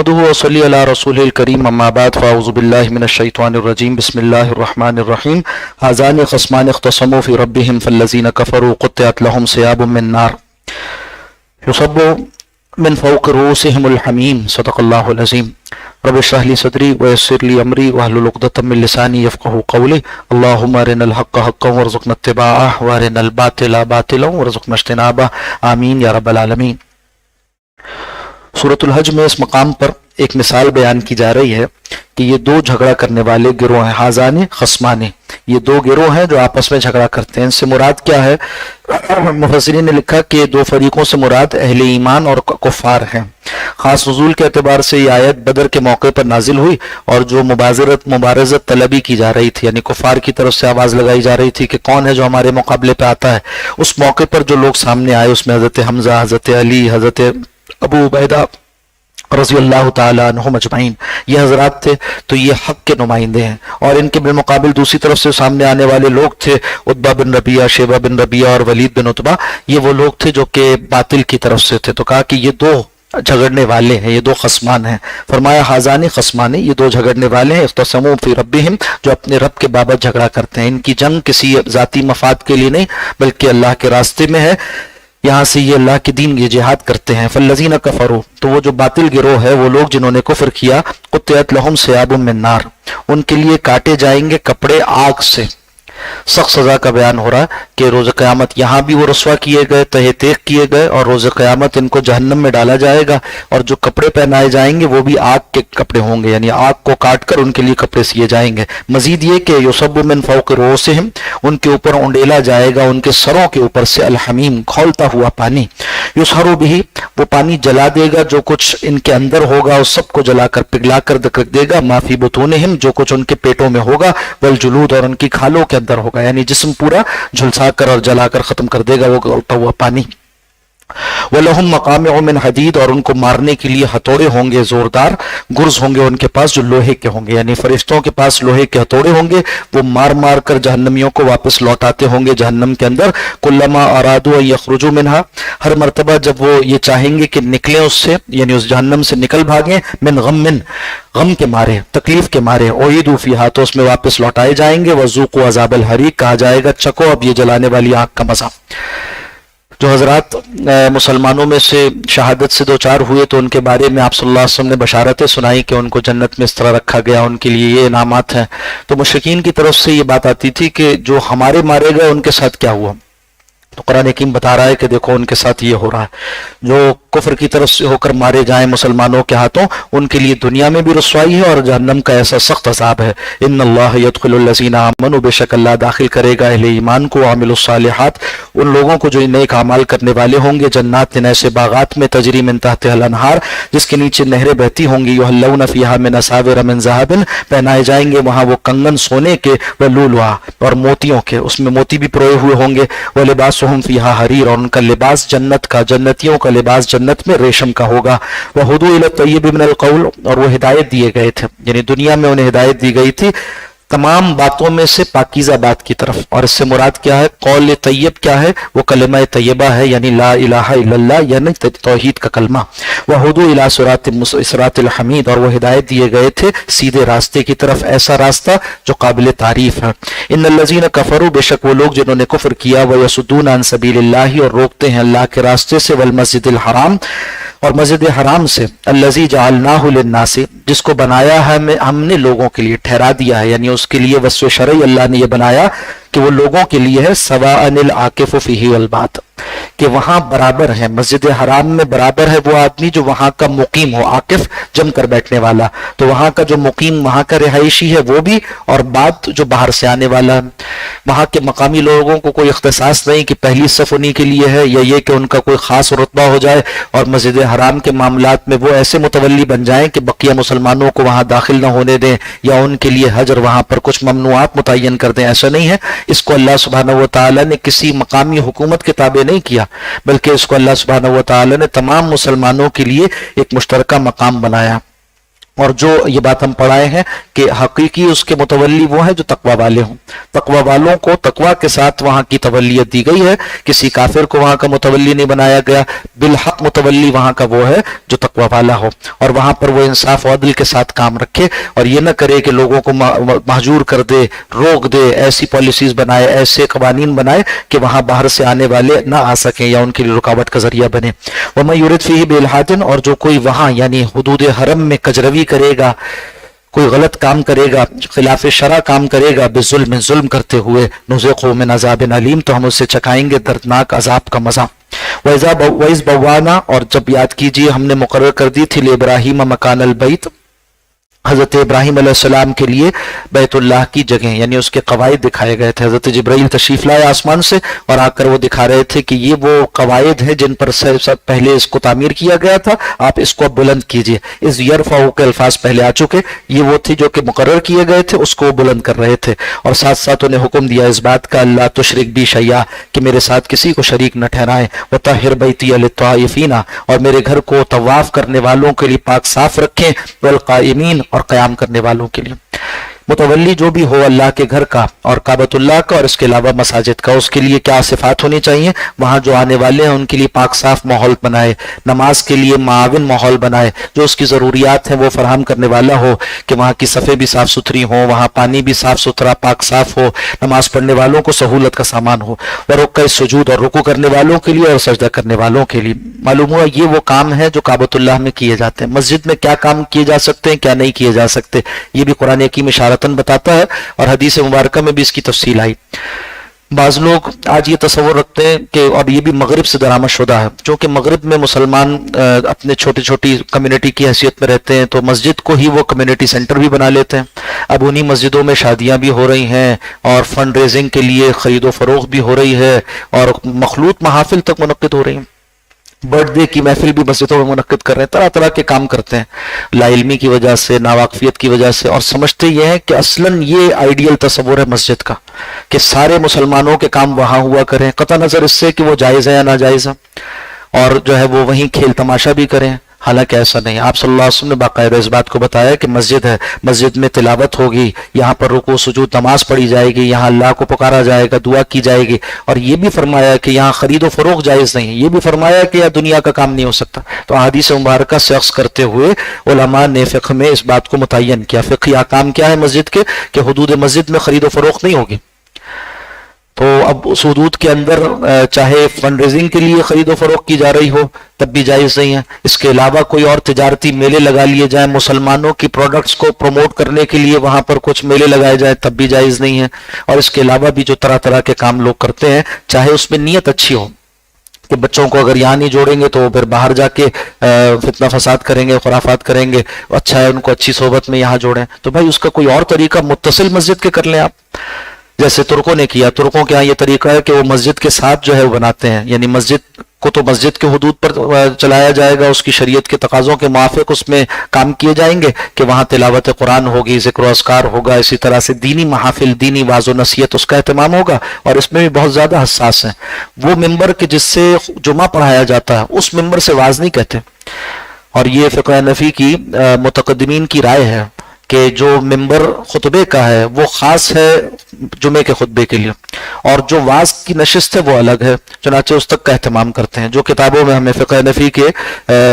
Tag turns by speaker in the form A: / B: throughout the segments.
A: नहमदुहु व सल्ली अला रसूलिल करीम अम्मा बाद फ़अऊज़ु बिल्लाहि मिनश शैतानिर रजीम बिस्मिल्लाहिर रहमानिर रहीम हाज़ानी ख़स्मानि इख़्तसमू फ़ी रब्बिहिम फ़ल्लज़ीना कफ़रू क़ुत्तिअत लहुम सियाबुम मिन नार युसब्बु मिन फ़ौक़ि रूसिहिमुल हमीम सदक़ल्लाहुल अज़ीम रब्बि इश्रह ली सदरी व यस्सिर ली अमरी वहलुल उक़दतम मिन लिसानी यफ़क़हू क़ौली अल्लाहुम्मा अरिनल हक़्क़ हक़्क़न वरज़ुक़ना इत्तिबाअह व अरिनल बातिला बातिलन वरज़ुक़ना इज्तिनाबह आमीन या रब्बल आलमीन। सूरतुल हज में इस मकाम पर एक मिसाल बयान की जा रही है कि ये दो झगड़ा करने वाले गिरोह हैं, हाज़ानी खस्मानी, ये दो गिरोह हैं जो आपस में झगड़ा करते हैं। इनसे मुराद क्या है? मुफस्सिरीन ने लिखा कि दो फरीकों से मुराद अहले ईमान और कुफ़ार हैं। खास नुज़ूल के एतबार से ये आयत बदर के मौके पर नाजिल हुई और जो मुबारज़त तलबी की जा रही थी, यानी कुफ़ार की तरफ से आवाज़ लगाई जा रही थी कि कौन है जो हमारे मुकाबले पे आता है। उस मौके पर जो लोग सामने आए उसमें हज़रत हमज़ा, हज़रत अली, हज़रत अबू उबैदा रज़ी अल्लाह ताला अन्हुम अजमईन, ये हजरात थे, तो ये हक के नुमाइंदे हैं। और इनके बिलमुकाबिल दूसरी तरफ से सामने आने वाले लोग थे उतबा बिन रबिया, शेबा बिन रबिया और वलीद बिन उतबा, ये वो लोग थे जो कि बातिल की तरफ से थे। तो कहा कि ये दो झगड़ने वाले हैं, ये दो खस्मान हैं। फरमाया हाज़ानी खस्मानी, ये दो झगड़ने वाले हैं, इख्तसमू फी रब्बिहिम, जो अपने रब के बाबत झगड़ा करते हैं। इनकी जंग किसी जाती मफाद के लिए नहीं बल्कि अल्लाह के रास्ते में है, यहाँ से ये अल्लाह के दीन ये जिहाद करते हैं। फल्लज़ीना कफ़रू, तो वो जो बातिल गिरोह है, वो लोग जिन्होंने कुफ्र किया, क़ुत्तिअत लहुम सियाबुम मिन नार, उनके लिए काटे जाएंगे कपड़े आग से। सख्त सजा का बयान हो रहा है कि रोज़ क़यामत यहाँ भी वो रस्वा किए गए, तहे तेग किए गए, और रोज़ क़यामत इनको जहन्नम में डाला जाएगा और जो कपड़े पहनाए जाएंगे वो भी आग के कपड़े होंगे, यानी आग को काट कर उनके लिए कपड़े सिए जाएंगे। मजीद ये कि युसब्बु मिन फ़ौक़ि रूसिहिम, उनके ऊपर उंडेला जाएगा, उनके सरों के ऊपर से अल हमीम, खौलता हुआ पानी। युसहरु बिही, वो पानी जला देगा जो कुछ इनके अंदर होगा, उस सबको जलाकर पिघला कर रख देगा। माफी बुतूनिहिम, जो कुछ उनके पेटों में होगा, वल जुलूद, और उनकी खालों के अंदर होगा, यानी जिस्म पूरा झुलसा कर और जलाकर खत्म कर देगा वो गलता हुआ पानी। वलहुम मकामिउ मिन हदीद, और उनको मारने के लिए हथौड़े होंगे जोरदार, गुर्ज होंगे उनके पास जो लोहे के होंगे, यानी फरिश्तों के पास लोहे के हथौड़े होंगे, वो मार मार कर जहन्नमियों को वापस लौटाते होंगे जहन्नम के अंदर। कुल्लमा अरादू अन यखरुजू मिनहा, हर मर्तबा जब वो ये चाहेंगे कि निकले उससे, यानी उस जहन्नम से निकल भागे, मिन गम के मारे, तकलीफ के मारे, ओईदू फीहा, तो उसमें वापस लौटाए जाएंगे। वज़ूक़ू अज़ाबल हरीक़, कहा जाएगा चको अब ये जलाने वाली आग का मजा। जो हजरात मुसलमानों में से शहादत से दो चार हुए तो उनके बारे में आप सल्लल्लाहु अलैहि वसल्लम ने बशारतें सुनाई कि उनको जन्नत में इस तरह रखा गया, उनके लिए ये इनामात हैं। तो मुशरिकीन की तरफ से ये बात आती थी कि जो हमारे मारे गए उनके साथ क्या हुआ, तो कुरान हकीम बता रहा है कि देखो उनके साथ ये हो रहा है, जो कुफ्र की तरफ से होकर मारे जाएं मुसलमानों के हाथों, उनके लिए दुनिया में भी रुसवाई है और जहन्नम का ऐसा सख्त अज़ाब है। इन्नल्लाह यदखुलुल लज़ीना आमनू, बेशक अल्लाह दाखिल करेगा अहले ईमान को, आमिलुस सालिहात, उन लोगों को जो नेक अमाल करने वाले होंगे, जन्नातिन, ऐसे बागात में, तजरी मिन तहतिहल अनहार, जिसके नीचे नहरें बहती होंगी, युहल्लौना फीहा मिन असाविर मिन ज़हबिन, पहनाए जाएंगे वहाँ वो कंगन सोने के, व लुलुआ, और मोतियों के, उसमें मोती भी परोए हुए होंगे। व लिबासुहुम फीहा हरीर, और उनका लिबास जन्नत का, जन्नतियों का लिबास जन्नत में रेशम का होगा। वह हुदू इला तय्यब मिनल क़ौल, और वो हिदायत दिए गए थे, यानी दुनिया में उन्हें हिदायत दी गई थी तमाम बातों में से पाकीज़ा बात की तरफ। और इससे मुराद क्या है? कौल तय्यब क्या है? वो कलमा तय्यबा है, यानी ला इलाहा इल्लल्लाह, यानी तौहीद का कलमा। वह हुदू इला सिरातिल हमीद, और वो हिदायत दिए गए थे सीधे रास्ते की तरफ, ऐसा रास्ता जो काबिल तारीफ है। इन्नल्लज़ीना कफ़रू, बेशक वो लोग जिन्होंने कुफ्र किया, व यसुद्दूना अन सबीलिल्लाहि, और रोकते हैं अल्लाह के रास्ते से, वल मस्जिदिल हराम, और मस्जिद हराम से, अल्लज़ी जअलनाहु लिन्नासी, जिसको बनाया है हमने लोगों के लिए, ठहरा दिया है, यानी उसके लिए वस्फ़ शरई अल्लाह ने ये बनाया कि वो लोगों के लिए है। सवाअनिल आकिफ़ु फ़ीही वल बात, कि वहाँ बराबर है, मस्जिद हराम में बराबर है वो आदमी जो वहाँ का मुकीम हो, आकिफ जम कर बैठने वाला, तो वहाँ का जो मुकीम, वहाँ का रिहायशी है वो भी, और बात जो बाहर से आने वाला। वहाँ के मकामी लोगों को कोई इख्तिसास नहीं कि पहली सफ़ उन्हीं के लिए है, या ये कि उनका कोई ख़ास रुतबा हो जाए और मस्जिद हराम के मामलात में वो ऐसे मुतवल्ली बन जाएं कि बकिया मुसलमानों को वहाँ दाखिल न होने दें, या उनके लिए हज और वहाँ पर कुछ ममनुआत मुतय्यन कर दें, ऐसा नहीं है। इसको अल्लाह सुब्हानहू व तआला ने किसी मकामी हुकूमत के ताबे नहीं किया, बल्कि इसको अल्लाह सुब्हानहू व तआला ने तमाम मुसलमानों के लिए एक मुश्तरका मकाम बनाया। اور جو یہ بات ہم پڑھائے ہیں کہ حقیقی اس کے متولی وہ ہیں جو تقوی والے ہوں، تقوی والوں کو تقوی کے ساتھ وہاں کی تولیت دی گئی ہے، کسی کافر کو وہاں کا متولی نہیں بنایا گیا، بالحق متولی وہاں کا وہ ہے جو تقوی والا ہو، اور وہاں پر وہ انصاف و عدل کے ساتھ کام رکھے، اور یہ نہ کرے کہ لوگوں کو محجور کر دے، روک دے، ایسی پالیسیز بنائے، ایسے قوانین بنائے کہ وہاں باہر سے آنے والے نہ آ سکیں یا ان کے لیے رکاوٹ کا ذریعہ بنے۔ وَمَن يُرِدْ فِيهِ بِإِلْحَادٍ، اور جو کوئی وہاں یعنی حدود حرم میں کجروی کرے گا، کوئی غلط کام کرے گا، خلاف شرع کام کرے گا، بظلم، ظلم کرتے ہوئے، نذقہ من عذاب علیم، تو ہم اسے چکھائیں گے دردناک عذاب کا مزہ۔ وَإِذْ بَوَّأْنَا، اور جب یاد کیجئے ہم نے مقرر کر دی تھی لِإِبْرَاهِيمَ مَكَانَ الْبَيْتِ، حضرت ابراہیم علیہ السلام کے لیے بیت اللہ کی جگہ یعنی اس کے قواعد دکھائے گئے تھے۔ حضرت جبرائیل تشریف لائے آسمان سے اور آ کر وہ دکھا رہے تھے کہ یہ وہ قواعد ہیں جن پر پہلے اس کو تعمیر کیا گیا تھا، آپ اس کو بلند کیجئے۔ اس یرفع کے الفاظ پہلے آ چکے، یہ وہ تھی جو کہ مقرر کیے گئے تھے، اس کو بلند کر رہے تھے، اور ساتھ ساتھ انہیں حکم دیا اس بات کا اللہ تشرک بی شیئا، کہ میرے ساتھ کسی کو شریک نہ ٹھہرائیں، وطہر بیتی للطائفین، اور میرے گھر کو طواف کرنے والوں کے لیے پاک صاف رکھیں، والقائمین، اور قیام کرنے والوں کے لیے۔ متولی جو بھی ہو اللہ کے گھر کا اور کعبۃ اللہ کا اور اس کے علاوہ مساجد کا، اس کے لیے کیا صفات ہونی چاہیے؟ وہاں جو آنے والے ہیں ان کے لیے پاک صاف ماحول بنائے، نماز کے لیے معاون ماحول بنائے، جو اس کی ضروریات ہیں وہ فراہم کرنے والا ہو، کہ وہاں کی صفیں بھی صاف ستھری ہوں، وہاں پانی بھی صاف ستھرا پاک صاف ہو، نماز پڑھنے والوں کو سہولت کا سامان ہو، اور رکوع سجود، اور رکوع کرنے والوں کے لیے اور سجدہ کرنے والوں کے لیے۔ معلوم ہوا یہ وہ کام ہے جو کعبۃ اللہ میں کیے جاتے ہیں۔ مسجد میں کیا کام کیے جا سکتے ہیں، کیا نہیں کیے جا سکتے، یہ بھی قرآن حکیم اشارتاً بتاتا ہے، اور حدیث مبارکہ میں بھی اس کی تفصیل آئی۔ بعض لوگ آج یہ تصور رکھتے ہیں کہ، اور یہ بھی مغرب سے درآمد شدہ ہے، چونکہ مغرب میں مسلمان اپنے چھوٹی چھوٹی کمیونٹی کی حیثیت میں رہتے ہیں تو مسجد کو ہی وہ کمیونٹی سینٹر بھی بنا لیتے ہیں۔ اب انہی مسجدوں میں شادیاں بھی ہو رہی ہیں، اور فنڈ ریزنگ کے لیے خرید و فروخت بھی ہو رہی ہے، اور مخلوط محافل تک منعقد ہو رہی ہیں، برتھ ڈے کی محفل بھی مسجدوں میں منعقد کر رہے ہیں، طرح طرح کے کام کرتے ہیں لا علمی کی وجہ سے، ناواقفیت کی وجہ سے، اور سمجھتے یہ ہیں کہ اصلاً یہ آئیڈیل تصور ہے مسجد کا کہ سارے مسلمانوں کے کام وہاں ہوا کریں، قطع نظر اس سے کہ وہ جائز ہے یا ناجائز ہے، اور جو ہے وہ وہیں کھیل تماشا بھی کریں۔ حالانکہ ایسا نہیں، آپ صلی اللہ علیہ وسلم نے باقاعدہ اس بات کو بتایا کہ مسجد ہے، مسجد میں تلاوت ہوگی، یہاں پر رکوع سجود نماز پڑھی جائے گی، یہاں اللہ کو پکارا جائے گا، دعا کی جائے گی، اور یہ بھی فرمایا کہ یہاں خرید و فروخت جائز نہیں ہے، یہ بھی فرمایا کہ یہاں دنیا کا کام نہیں ہو سکتا۔ تو احادیث مبارکہ سے اخذ کرتے ہوئے علماء نے فقہ میں اس بات کو متعین کیا، فقہی احکام کیا ہے مسجد کے، کہ حدود مسجد میں خرید و فروخت نہیں ہوگی۔ تو اب اس حدود کے اندر چاہے فنڈ ریزنگ کے لیے خرید و فروخت کی جا رہی ہو تب بھی جائز نہیں ہے، اس کے علاوہ کوئی اور تجارتی میلے لگا لیے جائیں، مسلمانوں کی پروڈکٹس کو پروموٹ کرنے کے لیے وہاں پر کچھ میلے لگائے جائیں تب بھی جائز نہیں ہے، اور اس کے علاوہ بھی جو طرح طرح کے کام لوگ کرتے ہیں، چاہے اس میں نیت اچھی ہو کہ بچوں کو اگر یہاں نہیں جوڑیں گے تو پھر باہر جا کے فتنہ فساد کریں گے، خرافات کریں گے، اچھا ہے ان کو اچھی صحبت میں یہاں جوڑیں، تو بھائی اس کا کوئی اور طریقہ متصل مسجد کے کر لیں آپ، جیسے ترکوں نے کیا۔ ترکوں کے یہاں یہ طریقہ ہے کہ وہ مسجد کے ساتھ جو ہے وہ بناتے ہیں، یعنی مسجد کو تو مسجد کے حدود پر چلایا جائے گا، اس کی شریعت کے تقاضوں کے موافق اس میں کام کیے جائیں گے کہ وہاں تلاوت قرآن ہوگی، ذکر و اذکار ہوگا، اسی طرح سے دینی محافل، دینی واعظ و نصیحت اس کا اہتمام ہوگا، اور اس میں بھی بہت زیادہ حساس ہیں۔ وہ ممبر کے جس سے جمعہ پڑھایا جاتا ہے اس ممبر سے واعظ نہیں کہتے، اور یہ فقہ حنفی کی متقدمین کی رائے ہے کہ جو ممبر خطبے کا ہے وہ خاص ہے جمعے کے خطبے کے لیے، اور جو واعظ کی نشست ہے وہ الگ ہے، چنانچہ اس تک کا اہتمام کرتے ہیں۔ جو کتابوں میں ہمیں فقہ حنفی کے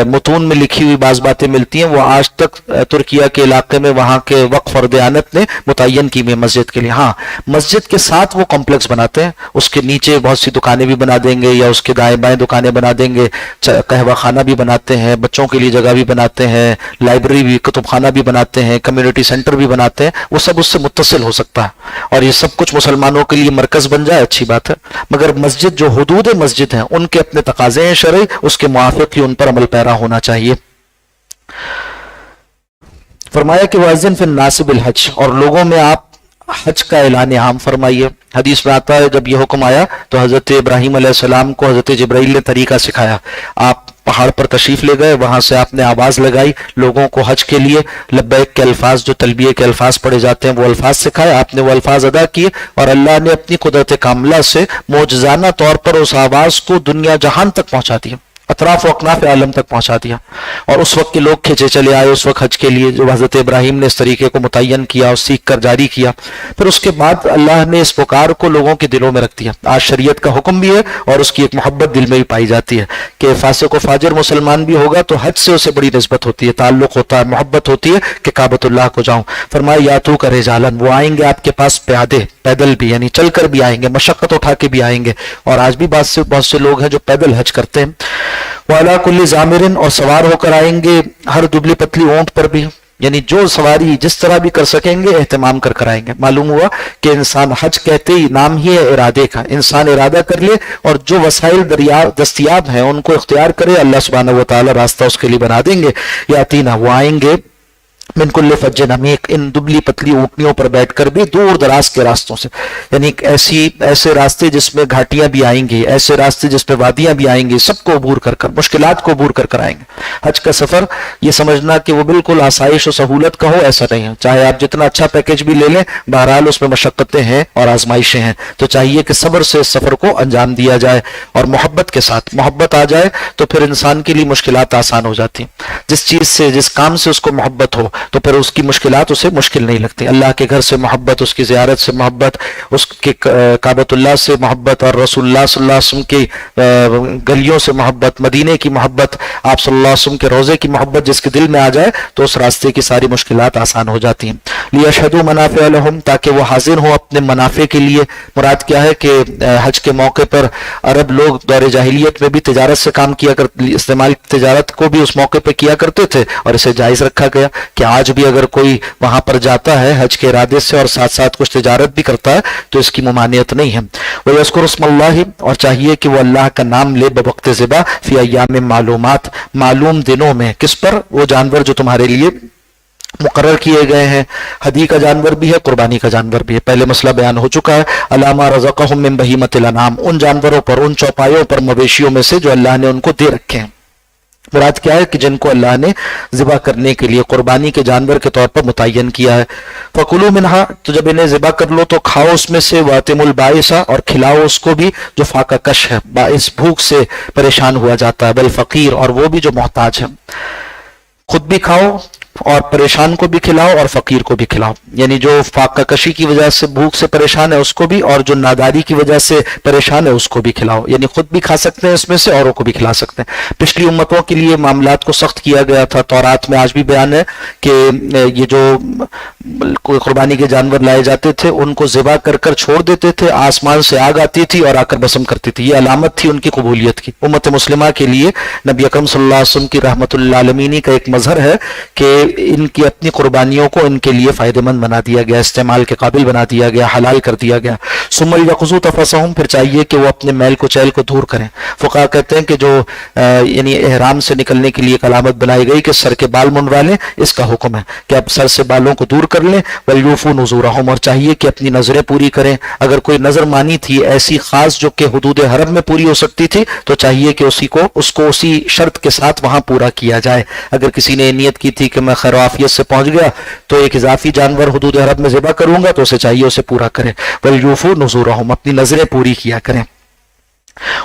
A: متون میں لکھی ہوئی بعض باتیں ملتی ہیں وہ آج تک ترکیہ کے علاقے میں وہاں کے وقف اور دیانت نے متعین کی ہوئی مسجد کے لیے۔ ہاں مسجد کے ساتھ وہ کمپلیکس بناتے ہیں، اس کے نیچے بہت سی دکانیں بھی بنا دیں گے یا اس کے دائیں بائیں دکانیں بنا دیں گے، قہوہ خانہ بھی بناتے ہیں، بچوں کے لیے جگہ بھی بناتے ہیں، لائبریری بھی، کتب خانہ بھی بناتے ہیں، کمیونٹی سینٹر بھی بناتے ہیں، وہ سب اس سے متصل ہو سکتا ہے، اور یہ سب کچھ مسلمانوں کے لیے مرکز بن جائے اچھی بات ہے، مگر مسجد جو حدود مسجد ہیں ان کے اپنے تقاضے ہیں شرعی، اس کے موافق ہی ان پر عمل پیرا ہونا چاہیے۔ فرمایا کہ وَأَذِّن فِي النَّاسِ بِالْحَجِّ، اور لوگوں میں آپ حج کا اعلان عام فرمائیے۔ حدیث میں آتا ہے جب یہ حکم آیا تو حضرت ابراہیم علیہ السلام کو حضرت جبرائیل نے طریقہ سکھایا، آپ پہاڑ پر تشریف لے گئے، وہاں سے آپ نے آواز لگائی لوگوں کو حج کے لیے، لبیک کے الفاظ جو تلبیہ کے الفاظ پڑھے جاتے ہیں وہ الفاظ سکھائے، آپ نے وہ الفاظ ادا کیے، اور اللہ نے اپنی قدرت کاملہ سے معجزانہ طور پر اس آواز کو دنیا جہان تک پہنچا دیا۔ اطراف و اکناف عالم تک پہنچا دیا. اور اس وقت کے لوگ کھینچے چلے آئے اس وقت حج کے لیے جو حضرت ابراہیم نے اس طریقے کو متعین کیا اور سیکھ کر جاری کیا. پھر اس کے بعد اللہ نے اس پکار کو لوگوں کے دلوں میں رکھ دیا. آج شریعت کا حکم بھی ہے اور اس کی ایک محبت دل میں بھی پائی جاتی ہے کہ فاسق و فاجر مسلمان بھی ہوگا تو حج سے اسے بڑی نسبت ہوتی ہے, تعلق ہوتا ہے, محبت ہوتی ہے کہ کعبۃ اللہ کو جاؤں. فرمایا یا تو کا رجالن, وہ آئیں گے آپ کے پاس پیادے, پیدل بھی یعنی چل کر بھی آئیں گے, مشقت اٹھا کے بھی آئیں گے. اور آج بھی بہت سے لوگ ہیں جو پیدل حج کرتے ہیں. وعلیٰ کل ضامرن, اور سوار ہو کر آئیں گے ہر دبلی پتلی اونٹ پر بھی, یعنی جو سواری جس طرح بھی کر سکیں گے اہتمام کر آئیں گے. معلوم ہوا کہ انسان حج کہتے ہی نام ہی ہے ارادے کا, انسان ارادہ کر لے اور جو وسائل دستیاب ہیں ان کو اختیار کرے, اللہ سبحانہ و تعالی راستہ اس کے لیے بنا دیں گے. یاتینا, وہ آئیں گے من کل فج عمیق, ان دبلی پتلی اونٹنیوں پر بیٹھ کر بھی دور دراز کے راستوں سے, یعنی ایسے راستے جس میں گھاٹیاں بھی آئیں گی, ایسے راستے جس میں وادیاں بھی آئیں گی, سب کو عبور کر مشکلات کو عبور کر آئیں گے. حج کا سفر یہ سمجھنا کہ وہ بالکل آسائش و سہولت کا ہو, ایسا نہیں ہے. چاہے آپ جتنا اچھا پیکیج بھی لے لیں, بہرحال اس میں مشقتیں ہیں اور آزمائشیں ہیں. تو چاہیے کہ صبر سے اس سفر کو انجام دیا جائے اور محبت کے ساتھ. محبت آ جائے تو پھر انسان کے لیے مشکلات آسان ہو جاتی ہیں. جس چیز سے, جس کام سے اس کو محبت ہو تو پھر اس کی مشکلات اسے مشکل نہیں لگتی. اللہ کے گھر سے محبت, اس کی زیارت سے محبت, اس کے کعبۃ اللہ سے محبت, اور رسول اللہ صلی اللہ علیہ وسلم کی گلیوں سے محبت, مدینے کی محبت, آپ صلی اللہ علیہ وسلم کے روزے کی محبت جس کے دل میں آ جائے تو اس راستے کی ساری مشکلات آسان ہو جاتی ہیں. لیشہدوا منافع لہم, تاکہ وہ حاضر ہوں اپنے منافع کے لیے. مراد کیا ہے کہ حج کے موقع پر عرب لوگ دور جاہلیت میں بھی تجارت سے کام کیا استعمال تجارت کو بھی اس موقع پہ کیا کرتے تھے, اور اسے جائز رکھا گیا کہ آج بھی اگر کوئی وہاں پر جاتا ہے حج کے ارادے سے اور ساتھ ساتھ کچھ تجارت بھی کرتا ہے تو اس کی ممانعت نہیں ہے. وَيَذْكُرُ اسْمَ اللَّهِ, اور چاہیے کہ وہ اللہ کا نام لے بوقت ذبح, فی ایام معلومات, معلوم دنوں میں. کس پر؟ وہ جانور جو تمہارے لیے مقرر کیے گئے ہیں. ہدی کا جانور بھی ہے, قربانی کا جانور بھی ہے. پہلے مسئلہ بیان ہو چکا ہے. علامہ رزقہم من بہیمۃ الانعام, ان جانوروں پر, ان چوپایوں پر, مویشیوں میں سے جو اللہ نے ان کو دے رکھے ہیں. مراد کیا ہے کہ جن کو اللہ نے ذبح کرنے کے لیے قربانی کے جانور کے طور پر متعین کیا ہے. فَكُلُوا مِنْهَا, تو جب انہیں ذبح کر لو تو کھاؤ اس میں سے. وَأَطِعِمُوا الْبَائِسَ, اور کھلاؤ اس کو بھی جو فاقہ کش ہے, باعث بھوک سے پریشان ہوا جاتا ہے. بالفقیر, اور وہ بھی جو محتاج ہے. خود بھی کھاؤ اور پریشان کو بھی کھلاؤ اور فقیر کو بھی کھلاؤ, یعنی جو فاقہ کشی کی وجہ سے بھوک سے پریشان ہے اس کو بھی, اور جو ناداری کی وجہ سے پریشان ہے اس کو بھی کھلاؤ. یعنی خود بھی کھا سکتے ہیں اس میں سے, اوروں کو بھی کھلا سکتے ہیں. پچھلی امتوں کے لیے معاملات کو سخت کیا گیا تھا. تورات میں آج بھی بیان ہے کہ یہ جو قربانی کے جانور لائے جاتے تھے ان کو ذبح کر چھوڑ دیتے تھے, آسمان سے آگ آتی تھی اور آ کر بسم کرتی تھی. یہ علامت تھی ان کی قبولیت کی. امت مسلمہ کے لیے نبی اکرم صلی اللہ علیہ وسلم کی رحمت اللہ عالمینی کا ایک مظہر ہے کہ ان کی اپنی قربانیوں کو ان کے لیے فائدہ مند بنا دیا گیا, استعمال کے قابل بنا دیا گیا, حلال کر دیا گیا. ثم یقضوا تفثهم, پھر چاہیے کہ وہ اپنے میل کو چیل کو دور کریں. فقہا کہتے ہیں کہ جو یعنی احرام سے نکلنے کے لیے ایک علامت بنائی گئی کہ سر کے بال منڈوا لیں, اس کا حکم ہے کہ اب سر سے بالوں کو دور کر لیں. ولیوفوا نذورهم, اور چاہیے کہ اپنی نظریں پوری کریں. اگر کوئی نظر مانی تھی ایسی خاص جو کہ حدود حرم میں پوری ہو سکتی تھی تو چاہیے کہ اس کو اسی شرط کے ساتھ وہاں پورا کیا جائے. اگر کسی نے نیت کی تھی کہ میں خیر و عافیت سے پہنچ گیا تو ایک اضافی جانور حدود حرم میں ذبح کروں گا تو اسے چاہیے اسے پورا کرے. ولیوفوا نذورهم, اپنی نظریں پوری کیا کریں.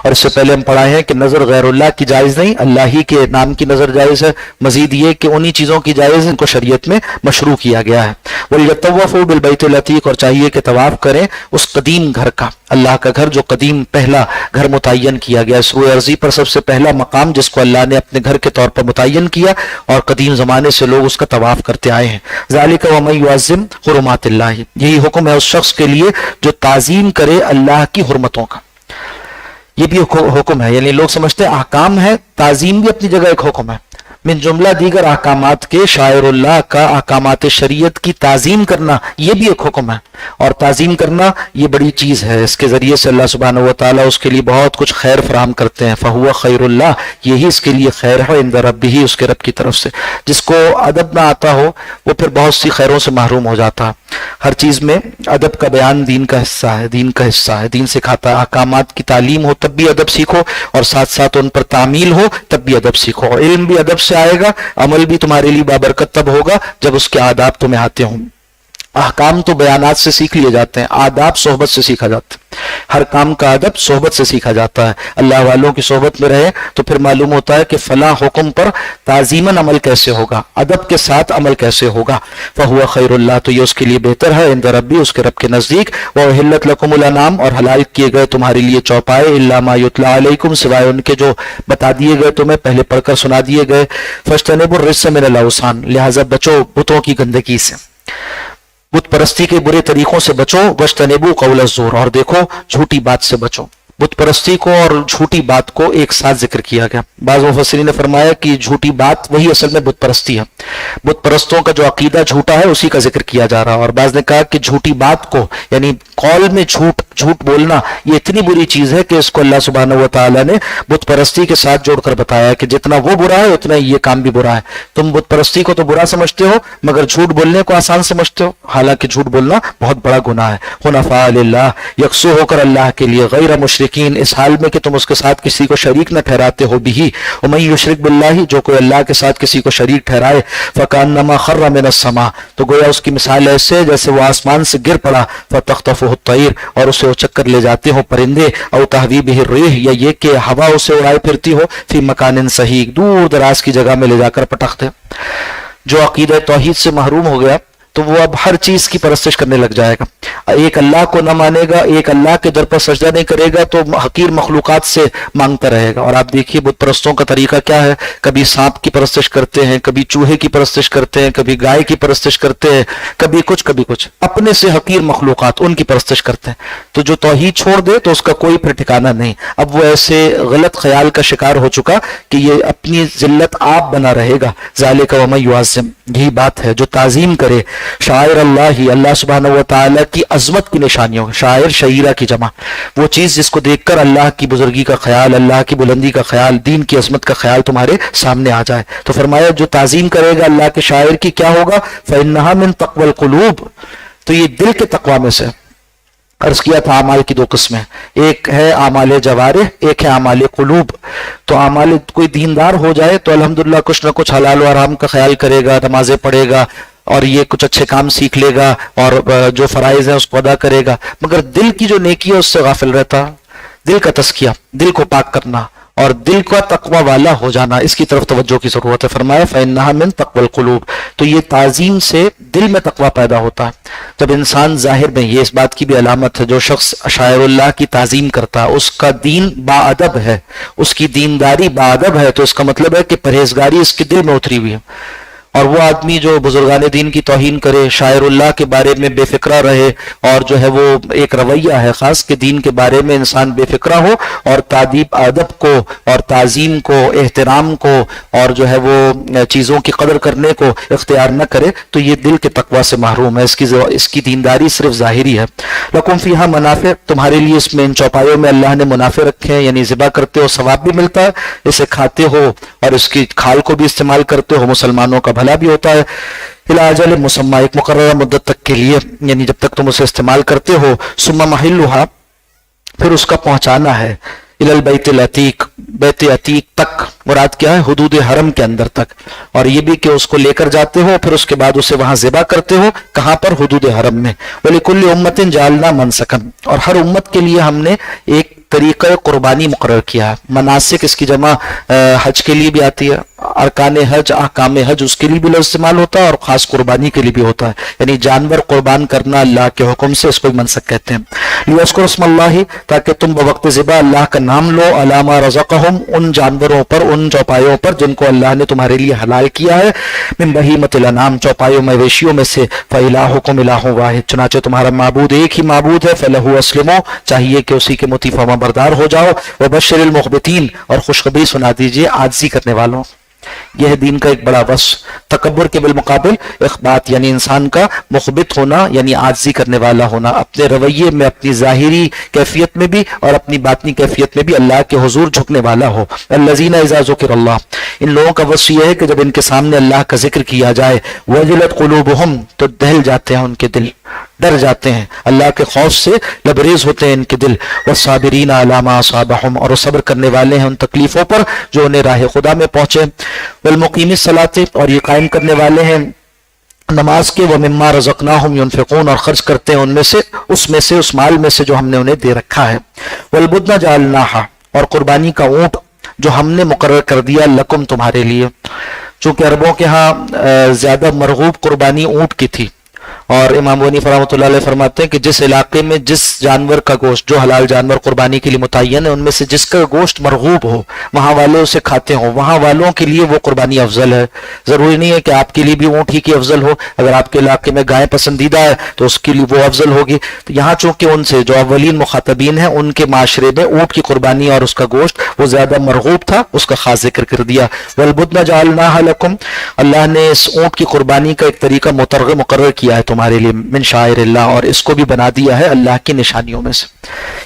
A: اور اس سے پہلے ہم پڑھائے ہیں کہ نظر غیر اللہ کی جائز نہیں, اللہ ہی کے نام کی نظر جائز ہے. مزید یہ کہ انہی چیزوں کی جائز ان کو شریعت میں مشروع کیا گیا ہے. وَلْيَطَّوَّفُوا بِالْبَيْتِ الْعَتِيقِ, اور چاہیے کہ طواف کریں اس قدیم گھر کا, اللہ کا گھر جو قدیم پہلا گھر متعین کیا گیا. سوئے ارضی پر سب سے پہلا مقام جس کو اللہ نے اپنے گھر کے طور پر متعین کیا اور قدیم زمانے سے لوگ اس کا طواف کرتے آئے ہیں. ذَلِكَ وَمَن يُعَظِّمْ حُرُمَاتِ اللَّهِ, یہی حکم ہے اس شخص کے لیے جو تعظیم کرے اللہ کی حرمتوں کا. یہ بھی حکم ہے, یعنی لوگ سمجھتے ہیں احکام ہے, تعظیم بھی اپنی جگہ ایک حکم ہے. من جملہ دیگر احکامات کے شاعر اللہ کا احکامات شریعت کی تعظیم کرنا یہ بھی ایک حکم ہے, اور تعظیم کرنا یہ بڑی چیز ہے. اس کے ذریعے سے اللہ سبحانہ و تعالیٰ اس کے لیے بہت کچھ خیر فراہم کرتے ہیں. فہو خیر اللہ, یہی اس کے لیے خیر ہے عند ربہ, اس کے رب کی طرف سے. جس کو ادب نہ آتا ہو وہ پھر بہت سی خیروں سے محروم ہو جاتا ہے. ہر چیز میں ادب کا بیان دین کا حصہ ہے, دین کا حصہ ہے, دین سکھاتا ہے. احکامات کی تعلیم ہو تب بھی ادب سیکھو, اور ساتھ ساتھ ان پر تعمیل ہو تب بھی ادب سیکھو. علم بھی ادب سے آئے گا, عمل بھی تمہارے لیے بابرکت تب ہوگا جب اس کے آداب تمہیں آتے ہوں. अहकाम तो बयानात से सीख लिए जाते हैं, आदाब सोहबत से सीखा जाता है। हर काम का अदब सोहबत से सीखा जाता है। अल्लाह वालों की सोहबत में रहे तो फिर मालूम होता है कि फला हुक्म पर ताजीमन अमल कैसे होगा, अदब के साथ अमल कैसे होगा। फहुवा खैरुल्लाह, तो ये उसके लिए बेहतर है, इंद रब्बी, उसके रब के नजदीक। व उहिल्लत लकुमुल अनाम, और हलाल किए गए तुम्हारे लिए चौपाए, इल्ला मा युतला अलैकुम, सिवाय उनके जो बता दिए गए तुम्हें, पहले पढ़कर सुना दिए गए। फज्तनिबुर रिज्स मिनल औसान, लिहाजा बचो बुतों की गंदगी से, बुत परस्ती के बुरे तरीकों से बचो। वज्तनिबू कौल ज़ूर, और देखो झूठी बात से बचो। बुत परस्ती को और झूठी बात को एक साथ जिक्र किया गया। बाज़ मुफस्सिरीन ने फरमाया कि झूठी बात वही असल में बुत परस्ती है, बुत परस्तों का जो अकीदा झूठा है उसी का जिक्र किया जा रहा है। और बाज़ ने कहा कि झूठी बात को यानी कौल में झूठ बोलना ये इतनी बुरी चीज है कि इसको अल्लाह सुब्हानहू व तआला ने बुत परस्ती के साथ जोड़कर बताया कि जितना वो बुरा है उतना ये काम भी बुरा है। तुम बुत परस्ती को तो बुरा समझते हो मगर झूठ बोलने को आसान समझते हो, हालांकि झूठ बोलना बहुत बड़ा गुनाह है। हुनफा लिल्लाह, यकसू होकर अल्लाह के लिए, गैर मुशरिकीन, इस हाल में कि तुम उसके साथ किसी को शरीक न ठहराते हो। बिही वमन युशरिक बिल्लाही, जो कोई अल्लाह के साथ किसी को शरीक ठहराए, फकान्नमा खर्रा मिनस समा, तो गोया उसकी मिसाल ऐसे जैसे वो आसमान से गिर पड़ा। फतख्तफुहु तैर, और उसे उचक्कर ले जाते हो परिंदे। औ तहवी बिही रिह, या ये कि हवा उसे उड़ाए फिरती हो। फी मकानिन सही, दूर दराज की जगह में ले जाकर पटकते। जो अकीदा तौहीद से महरूम हो गया तो वो अब हर चीज की परस्तिश करने लग जाएगा। एक अल्लाह को न मानेगा, एक अल्लाह के दर पर सजदा नहीं करेगा तो हकीर मखलूकात से मांगता रहेगा। और आप देखिए बुत परस्तों का तरीका क्या है, कभी सांप की परस्तिश करते हैं, कभी चूहे की परस्तिश करते हैं, कभी गाय की परस्तिश करते हैं, कभी कुछ अपने से हकीर मखलूकात उनकी परस्तिश करते हैं। तो जो तौहीद छोड़ दे तो उसका कोई फिर ठिकाना नहीं। अब वो ऐसे गलत ख्याल का शिकार हो चुका कि ये अपनी जिल्लत आप बना रहेगा। ज़ालिका वमन युअज़्ज़िम, यही बात है जो ताजीम करे शायर अल्लाह, अल्लाह सुब्हानहू व तआला की अजमत की निशानियों, शायर शहीरा की जमा, वो चीज जिसको देखकर अल्लाह की बुजुर्गी का ख्याल, अल्लाह की बुलंदी का ख्याल, दीन की अजमत का ख्याल तुम्हारे सामने आ जाए। तो फरमाया जो ताजीम करेगा अल्लाह के शायर की क्या होगा, फइन्नहा मिन तक़वल क़ुलूब, तो ये दिल के तकवा में से। अर्ज किया था आमाल की दो किस्में, एक है आमाल जवारिह, एक है आमाल कुलूब। तो आमाल, कोई दीनदार हो जाए तो अल्हम्दुलिल्लाह कुछ ना कुछ हलाल व हराम का ख्याल करेगा, नमाजें पढ़ेगा और ये कुछ अच्छे काम सीख लेगा और जो फराइज है उसको अदा करेगा, मगर दिल की जो नेकी है उससे गाफिल रहता। दिल का तस्किया, दिल को पाक करना और दिल का तकवा वाला हो जाना, इसकी तरफ तवज्जो की जरूरत है। फरमाया फइन्नहा मिन तक़वल क़ुलूब, तो ये ताजीम से दिल में तकवा पैदा होता है। जब इंसान जाहिर में, ये इस बात की भी अलामत है, जो शख्स शायरुल्लाह की ताजीम करता है उसका दीन बाअदब है, उसकी दीनदारी बाअदब है, तो इसका मतलब है कि परहेजगारी इसके दिल में उतरी हुई है। और वो आदमी जो बुजुर्गान दीन की तौहीन करे, शायरुल्लाह के बारे में बेफिक्रा रहे और जो है वो एक रवैया है खास के दीन के बारे में इंसान बेफिक्रा हो और तादीब अदब को और ताजीम को, एहतराम को और जो है वो चीज़ों की कदर करने को इख्तियार न करे, तो ये दिल के तकवा से महरूम है। इसकी दीनदारी सिर्फ ज़ाहिरी है। लकुम फीहा मनाफे, तुम्हारे लिए इसमें इन चौपायों में अल्लाह ने मुनाफे रखे हैं, यानी ज़िबा करते हो सवाब भी मिलता है, इसे खाते हो और इसकी खाल को भी इस्तेमाल करते हो, मुसलमानों का भला भी होता है। इला अजल मुसम्मा, एक मुकर्रर मुद्दत तक के लिए, यानी जब तक तुम उसे इस्तेमाल करते हो। सुम्मा महिल्लुहा, फिर उसका पहुंचाना है। इलल बैतिल अतीक, बैत अतीक तक, मुराद क्या है, हुदूद हरम के अंदर तक। और ये भी कि उसको लेकर जाते हो फिर उसके बाद उसे वहां ज़िबा करते हो, कहां पर, हुदूद हरम में। वलिकुल्लि उम्मतिन जालना मनसकन, और हर उम्मत के लिए हमने एक तरीक़ा कुर्बानी मुकर्रर किया है। मनासिक इसकी जमा हज के लिए भी आती है, अरकान हज, अहकाम हज, उसके लिए भी इस्तेमाल होता है और खास कुर्बानी के लिए भी होता है, यानी जानवर कुर्बान करना अल्लाह के हुक्म से, इसको मनसक कहते हैं। लियज़कुरु इस्मल्लाहि, ताकि तुम बवक्त ज़िबा अल्लाह का नाम लो, अला मा रज़क़हुम, उन जानवरों पर, उन चौपायों पर जिनको अल्लाह ने तुम्हारे लिए हलाल किया है। मिन बहीमतिल अनाम, चौपायों मवेशियों में से। फ़इलाहुकुम इलाहुन वाहिद, चुनाचे तुम्हारा माबूद एक ही माबूद है। फ़लहु अस्लिमू, चाहिए कि उसी के मुती फरमाबरदार हो जाओ। व बश्शिरिल मुख़बितीन, और खुशखबरी सुना दीजिए आजिज़ी करने वालों। यह है दीन का एक बड़ा वस्फ़। तकब्बुर के बिलमुकाबिल इख़बात, यानी इंसान का मुख़बित होना, यानी आजिज़ी करने वाला होना, अपने रवैये में, अपनी ज़ाहिरी कैफियत में भी और अपनी बातनी कैफियत में भी अल्लाह के हुज़ूर झुकने वाला हो। अल्लज़ीना इज़ा ज़ुकिरल्लाह, इन लोगों का वस्फ़ यह है कि जब इनके सामने अल्लाह का जिक्र किया जाए, वजिलत क़ुलूबुहुम, तो दहल जाते हैं उनके दिल, डर जाते हैं, अल्लाह के खौफ से लबरेज होते हैं इनके दिल। वस्साबिरीना अला मा असाबहुम, और सब्र करने वाले हैं उन तकलीफों पर जो उन्हें राह खुदा में पहुंचे। वल मुकीमिस सलाते, और ये कायम करने वाले हैं नमाज के व मिम्मा रज़क़नाहुम युनफ़िक़ून, और खर्च करते हैं उनमें से, उसमें से, उस माल में से जो हमने उन्हें दे रखा है। वलबुद्ना जअलनाहा, और कुर्बानी का ऊँट जो हमने मुकर्रर कर दिया लकुम, तुम्हारे लिए। चूंकि अरबों के यहाँ ज्यादा मरगूब कुर्बानी ऊँट की थी, और इमाम अबू हनीफा रहमतुल्लाह अलैह फरमाते हैं कि जिस इलाके में जिस जानवर का गोश्त, जो हलाल जानवर कुर्बानी के लिए मुतय्यन है, उनमें से जिसका गोश्त मरगूब हो, वहां वाले उसे खाते हो, वहां वालों के लिए वो कुर्बानी अफजल है। जरूरी नहीं है कि आपके लिए भी ऊँट ही की अफजल हो। अगर आपके इलाके में गाय पसंदीदा है तो उसके लिए वो अफजल होगी। तो यहाँ चूंकि उनसे जो अवलीन मुखातबीन है उनके माशरे में ऊँट की कुर्बानी और उसका गोश्त वो ज्यादा मरगूब था, उसका खास जिक्र कर दिया। वलबुद्ना जअलनाहा लकुम, अल्लाह ने इस ऊँट की कुर्बानी का एक तरीका मुकर्रर किया है तुम्हारे लिए, मिन शाइरिल्लाह, और इसको भी बना दिया है अल्लाह की निशानियों में से।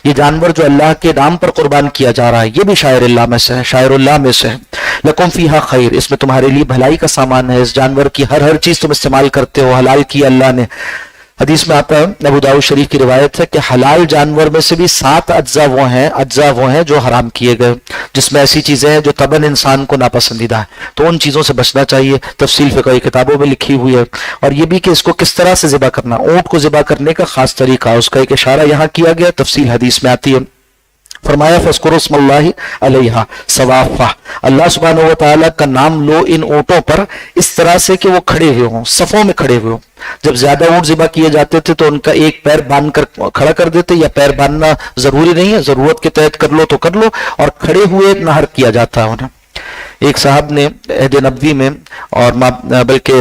A: ये जानवर जो अल्लाह के नाम पर कुर्बान किया जा रहा है ये भी शाइरिल्लाह में से है, शाइरुल्लाह में से है। लकुम फीहा खैर, इसमें तुम्हारे लिए भलाई का सामान है। इस जानवर की हर चीज तुम इस्तेमाल करते हो, हलाल की अल्लाह ने। हदीस में आता है, अबू दाऊद शरीफ की रिवायत है कि हलाल जानवर में से भी 7 अज्जा वो हैं जो हराम किए गए, जिसमें ऐसी चीजें हैं जो तबन इंसान को नापसंदीदा है, तो उन चीजों से बचना चाहिए। तफसील फिक़ही किताबों में लिखी हुई है। और ये भी कि इसको किस तरह से ज़िबा करना, ऊँट को ज़िबा करने का खास तरीका, उसका एक इशारा यहाँ किया गया, तफसील हदीस में आती है। फरमाया फ़ज़्कुरुस्मल्लाहि अलैहा सवाफ़ा, अल्लाह सुब्हानहू व तआला का नाम लो इन ऊँटों पर इस तरह से कि वो खड़े हुए हों, सफ़ों में खड़े हुए हों। जब ज्यादा ऊँट ज़िबा किए जाते थे तो उनका एक पैर बांध कर खड़ा कर देते, या पैर बांधना जरूरी नहीं है, जरूरत के तहत कर लो तो कर लो, और खड़े हुए नहर किया जाता है उन्हें। एक साहब ने अहद नबवी में और बल्कि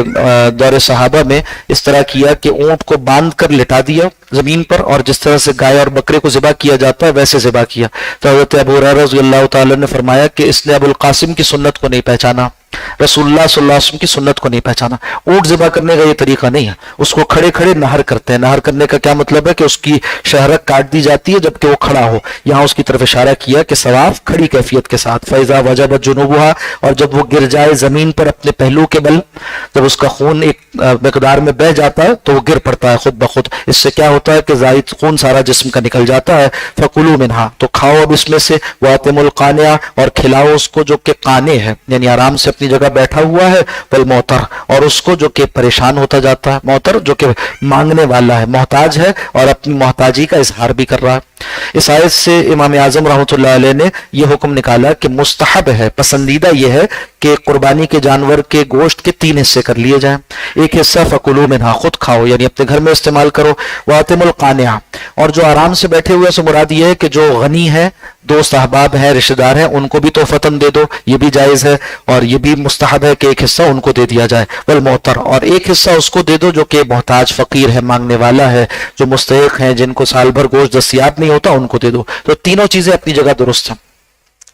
A: दौरे सहाबा में इस तरह किया कि ऊँट को बांध कर लिटा दिया जमीन पर, और जिस तरह से गाय और बकरे को ज़िबा किया जाता है वैसे ज़िबा किया। तो हज़रत अबू हुरैरा रज़ियल्लाहु ताला ने फरमाया कि इसने अबुल कासिम की सुन्नत को नहीं पहचाना, रसूलुल्लाह सल्लल्लाहु अलैहि वसल्लम की सुन्नत को नहीं पहचाना। ऊँट ज़िबा करने का ये तरीका नहीं है, उसको खड़े खड़े नहर करते हैं। नहर करने का क्या मतलब है कि उसकी शहरक काट दी जाती है जबकि वो खड़ा हो। यहाँ उसकी तरफ इशारा किया कि सवाफ खड़ी कैफियत के साथ, फैज़ा वजबत जुनूबुहा, और जब वो गिर जाए जमीन पर अपने पहलू के बल, जब उसका खून एक मकदार में बह जाता है तो वो गिर पड़ता है खुद ब खुद। इससे क्या होता है कि ज़ायद खून सारा जिस्म का निकल जाता है। फकुलू मिन्हा, तो खाओ अब इसमें से, वातिमुल कानिया, और खिलाओ उसको जो कि काने है, यानी आराम से अपनी जगह बैठा हुआ है, वल मोतर, और उसको जो कि परेशान होता जाता है, मोतर जो कि मांगने वाला है, मोहताज है और अपनी मोहताजी का इजहार भी कर रहा है। इस आयत से इमाम आज़म रहमतुल्लाह अलैह ने यह हुक्म निकाला कि मुस्तहब है, पसंदीदा यह है कि कुर्बानी के जानवर के गोश्त के 3 हिस्से कर लिए जाएं। एक हिस्सा फकुलू मिन्हा, खुद खाओ यानी अपने घर में इस्तेमाल करो, वातिमुल कानिया, और जो आराम से बैठे हुए से मुराद ये है कि जो गनी है, दोस्त अहबाब है, रिश्तेदार हैं, उनको भी तोहफतन दे दो, ये भी जायज़ है। और ये भी मुस्तहब है कि एक हिस्सा उनको दे दिया जाए। वल मोहतर, और एक हिस्सा उसको दे दो जो कि मोहताज फकीर है, मांगने वाला है, जो मुस्तहिक है, जिनको साल भर गोश्त दस्तियाब नहीं होता, उनको दे दो। तो तीनों चीजें अपनी जगह दुरुस्त हैं।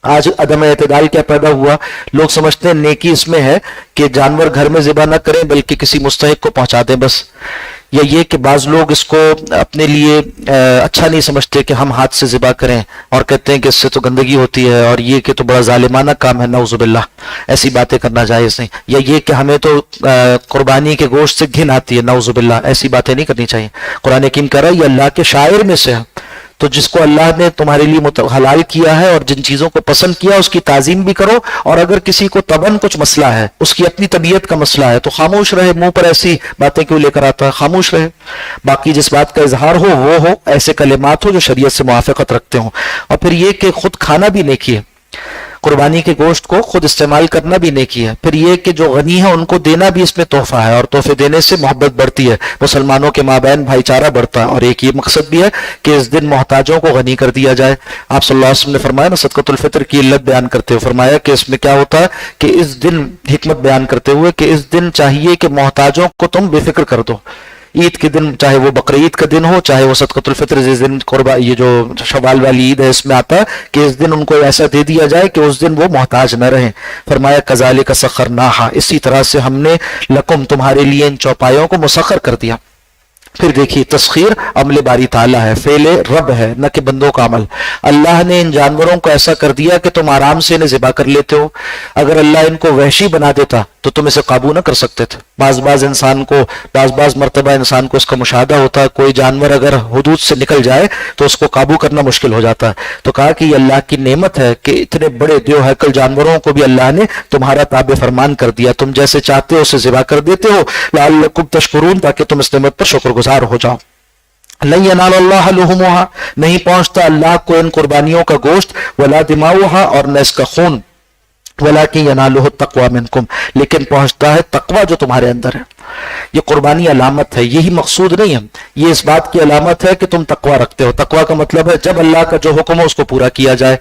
A: आज अदम एतदाल क्या पैदा हुआ, लोग समझते हैं नेकी इसमें है कि जानवर घर में ज़िबा न करें बल्कि किसी मुस्तहिक को पहुंचा दें बस, या ये कि बाज लोग इसको अपने लिए अच्छा नहीं समझते कि हम हाथ से ज़िबा करें, और कहते हैं कि इससे तो गंदगी होती है, और ये कि तो बड़ा जालिमाना काम है, नऊज़ुबिल्लाह, ऐसी बातें करना जायज़ नहीं। या ये कि हमें तो कुर्बानी के गोश्त से घिन आती है, नऊज़ुबिल्लाह, ऐसी बातें नहीं करनी चाहिए। कुरान हकीम कह रहा है ये अल्लाह के शायर में से है, तो जिसको अल्लाह ने तुम्हारे लिए हलाल किया है और जिन चीजों को पसंद किया उसकी ताजीम भी करो। और अगर किसी को तबन कुछ मसला है, उसकी अपनी तबीयत का मसला है, तो खामोश रहे, मुंह पर ऐसी बातें क्यों लेकर आता है, खामोश रहे। बाकी जिस बात का इजहार हो वो हो, ऐसे कलिमात हो जो शरीयत से मुआफ़क़त रखते हो। और फिर ये कि खुद खाना भी नेकी है, कुर्बानी के गोश्त को खुद इस्तेमाल करना भी नेकी है। फिर ये कि जो गनी है उनको देना भी इसमें तोहफा है, और तोहफे देने से मोहब्बत बढ़ती है, मुसलमानों के माबैन भाईचारा बढ़ता है। और एक ये मकसद भी है कि इस दिन मोहताजों को गनी कर दिया जाए। आप सल्लल्लाहु अलैहि वसल्लम ने फरमाया ना, सदक़तुल फ़ितर की इल्लत बयान करते हुए फरमाया कि इसमें क्या होता है कि इस दिन, हिकमत बयान करते हुए कि इस दिन चाहिए कि मोहताजों को तुम बेफिक्र कर दो। ईद के दिन, चाहे वो बकरा ईद का दिन हो, चाहे वो सदक़तुल फ़ितर जिस दिन ये जो शवाल वाली ईद है इसमें आता है कि इस दिन उनको ऐसा दे दिया जाए कि उस दिन वो मोहताज न रहें। फरमाया कज़ालिका सख़रनाहा, इसी तरह से हमने लकुम तुम्हारे लिए इन चौपायों को मुसख्खर कर दिया। फिर देखिए तस्खीर अमल बारी ताला है, फेले रब है, न कि बंदों का अमल। अल्लाह ने इन जानवरों को ऐसा कर दिया कि तुम आराम से इन्हें ज़िबा कर लेते हो। अगर अल्लाह इनको वहशी बना देता तो तुम इसे काबू ना कर सकते थे। बाज मर्तबा इंसान को इसका मुशाहदा होता है, कोई जानवर अगर हुदूद से निकल जाए तो उसको काबू करना मुश्किल हो जाता है। तो कहा कि ये अल्लाह की नेमत है कि इतने बड़े देव हैकल जानवरों को भी अल्लाह ने तुम्हारा ताबे फरमान कर दिया, तुम जैसे चाहते हो उसे ज़िबा कर देते हो, लअल्लकुम तशकुरून, ताकि तुम इस नेमत पर शुक्रगुजार हो जाओ। लन यनालल्लाह लुहुमुहा, नहीं पहुंचता अल्लाह को इन कुर्बानियों का गोश्त, वला दिमाउहा, और न इसका खून, वलाकिन यनालुहु तक़वा मिनकुम, लेकिन पहुंचता है तकवा जो तुम्हारे अंदर है। ये कुर्बानी अलामत है, यही मकसूद नहीं है, ये इस बात की अलामत है कि तुम तकवा रखते हो। तकवा का मतलब है जब अल्लाह का जो हुक्म है उसको पूरा किया जाए।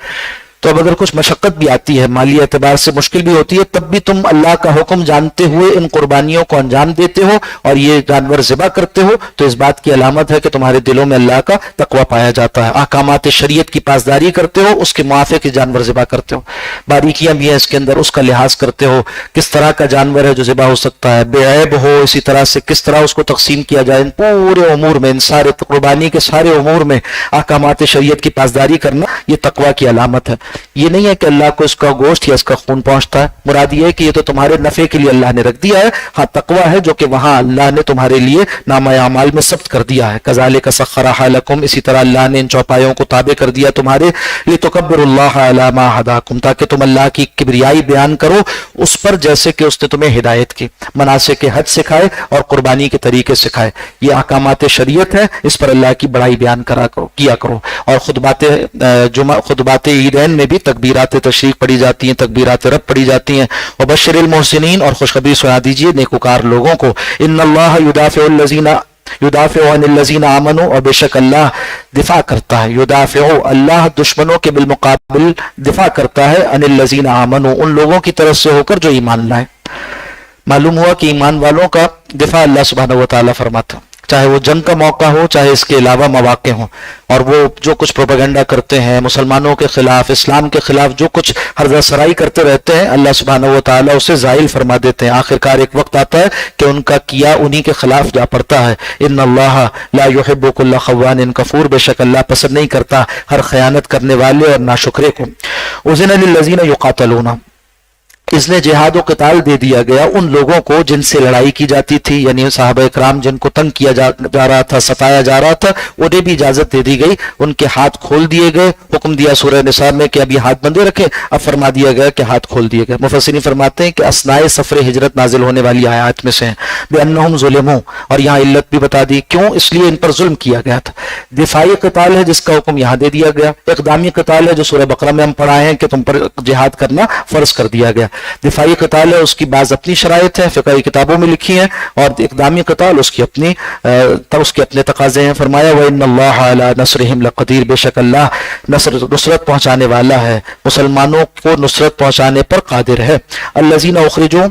A: तो अब अगर कुछ मशक्कत भी आती है, माली एतबार से मुश्किल भी होती है, तब भी तुम अल्लाह का हुक्म जानते हुए इन कुर्बानियों को अंजाम देते हो और ये जानवर ज़िबा करते हो, तो इस बात की अलामत है कि तुम्हारे दिलों में अल्लाह का तकवा पाया जाता है। अहकामात शरीयत की पासदारी करते हो, उसके मुआफ़िक़ के जानवर ज़िबा करते हो, बारीकियां भी हैं इसके अंदर, उसका लिहाज करते हो, किस तरह का जानवर है जो ज़िबा हो सकता है, बेऐब हो, इसी तरह से किस तरह उसको तकसीम किया जाए। इन पूरे उमूर में, इन सारे कुर्बानी के सारे उमूर में अहकामात शरीयत की पासदारी करना ये तकवा की अलामत है। ये नहीं है कि अल्लाह को इसका गोश्त या इसका खून पहुंचता है, मुराद ये है कि ये तो तुम्हारे नफे के लिए अल्लाह ने रख दिया है। हाँ, तकवा है जो कि वहां अल्लाह ने तुम्हारे लिए नामा अमाल में सब्त कर दिया है। कज़ालिका सख्खरहा लकुम, इसी तरह अल्लाह ने इन चौपायों को ताबे कर दिया तुम्हारे लिए, तुकब्बिरुल्लाह अला मा हदाकुम, ताकि तुम अल्लाह की किबरियाई बयान करो उस पर जैसे कि उसने तुम्हें हिदायत की, मनासिक के हज सिखाए और कुर्बानी के तरीके सिखाए। ये अहकामात शरीयत है, इस पर अल्लाह की बड़ाई बयान किया करो। और खुतबात ईदैन में भी तकबीरात तशरीक पढ़ी जाती हैं, तकबीरात रब पढ़ी जाती हैं। और बशरिल मोहसिनीन, और खुशखबरी सुना दीजिए नेकुकार लोगों को। इन्नल्लाह युदाफ़िउ अनिल्लज़ीना आमनू, और बेशक अल्लाह दिफा करता है, युदाफ़िउ, अल्लाह दुश्मनों के बिलमुकाबिल दिफा करता है, अनिल्लज़ीना आमनू, उन लोगों की तरफ से होकर जो ईमान लाए। मालूम हुआ कि ईमान वालों का दिफा अल्लाह सुब्हानहू व तआला फरमाता, चाहे वो जंग का मौका हो, चाहे इसके अलावा मौके हों। और वो जो कुछ प्रोपेगेंडा करते हैं मुसलमानों के खिलाफ, इस्लाम के खिलाफ, जो कुछ हरजा सराई करते रहते हैं, अल्लाह सुब्हानहू व तआला उसे ज़ाइल फरमा देते हैं। आखिरकार एक वक्त आता है कि उनका किया उन्हीं के खिलाफ जा पड़ता है। इन्नल्लाह ला युहिब्बु कुल्ला खव्वानिन कफूर, बेशक अल्लाह पसंद नहीं करता हर खयानत करने वाले और नाशुक्रे को। उज़िना लिल्लज़ीना युक़ातलूना, इसने जिहाद व क़िताल दे दिया गया उन लोगों को जिनसे लड़ाई की जाती थी, यानी सहाबा इकराम जिनको तंग किया जा रहा था, सताया जा रहा था, उन्हें भी इजाजत दे दी गई, उनके हाथ खोल दिए गए। हुक्म दिया सूरह निसा में कि अभी हाथ बंधे रखें, अब फरमा दिया गया कि हाथ खोल दिए गए। मुफस्सिरीन फरमाते हैं कि अस्नाए सफर हिजरत नाजिल होने वाली आयत में से हैं। बिअन्नहुम ज़ुलिमू, और यहाँ इल्लत भी बता दी, क्यों, इसलिए इन पर जुल्म किया गया था। दिफाई क़िताल है जिसका हुक्म यहाँ दे दिया गया, इक़दामी क़िताल है जो सूरह बकरा में हम पढ़ाए हैं कि तुम पर जिहाद करना फर्ज कर दिया गया। दिफाई क़िताल है, उसकी बाज़ अपनी शराइत है, फ़िक़ही किताबों में लिखी है, और इक़दामी क़िताल उसके अपने तकाज़े हैं। फरमाया व इन्नल्लाह अला नस्रिहिम लक़दीर, बेशक अल्लाह नुसरत पहुँचाने वाला है, मुसलमानों को नुसरत पहुँचाने पर क़ादिर है। अल्लज़ीना उख़रिजू,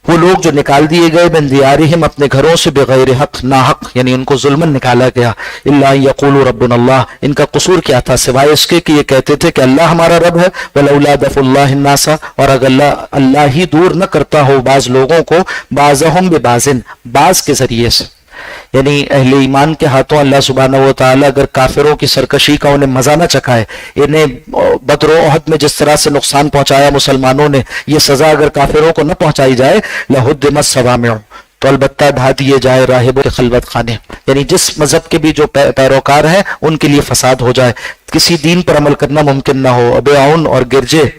A: वो लोग जो निकाल दिए गए, मिन दियारिहिम, अपने घरों से, बगैर हक, ना हक, यानी उनको जुल्मन निकाला गया। इल्ला यक़ूलू रब्बुनल्लाह, इनका कसूर क्या था सिवाय इसके कि ये कहते थे कि अल्लाह हमारा रब है। वलौला दफ़ुल्लाहि अन्नासा, और अगर अल्लाह ही दूर न करता हो बाज लोगों को, बाज़हुम बिबाज़िन, बाज के जरिए से, यानी अहले ईमान के हाथों अल्लाह सुब्हानहू व तआला अगर काफिरों की सरकशी का उन्हें मजा न चखाए, इन्हें बदर ओहद में जिस तरह से नुकसान पहुंचाया मुसलमानों ने, ये सजा अगर काफिरों को न पहुंचाई जाए, लहुद्दिमत सवामिउ, तो अलबत्ता ढा दिए जाए राहिबों के खलवत खाने, यानी जिस मजहब के भी जो पैरोकार हैं उनके लिए फसाद हो जाए, किसी दीन पर अमल करना मुमकिन ना हो। अबयाउन, और गिरजे,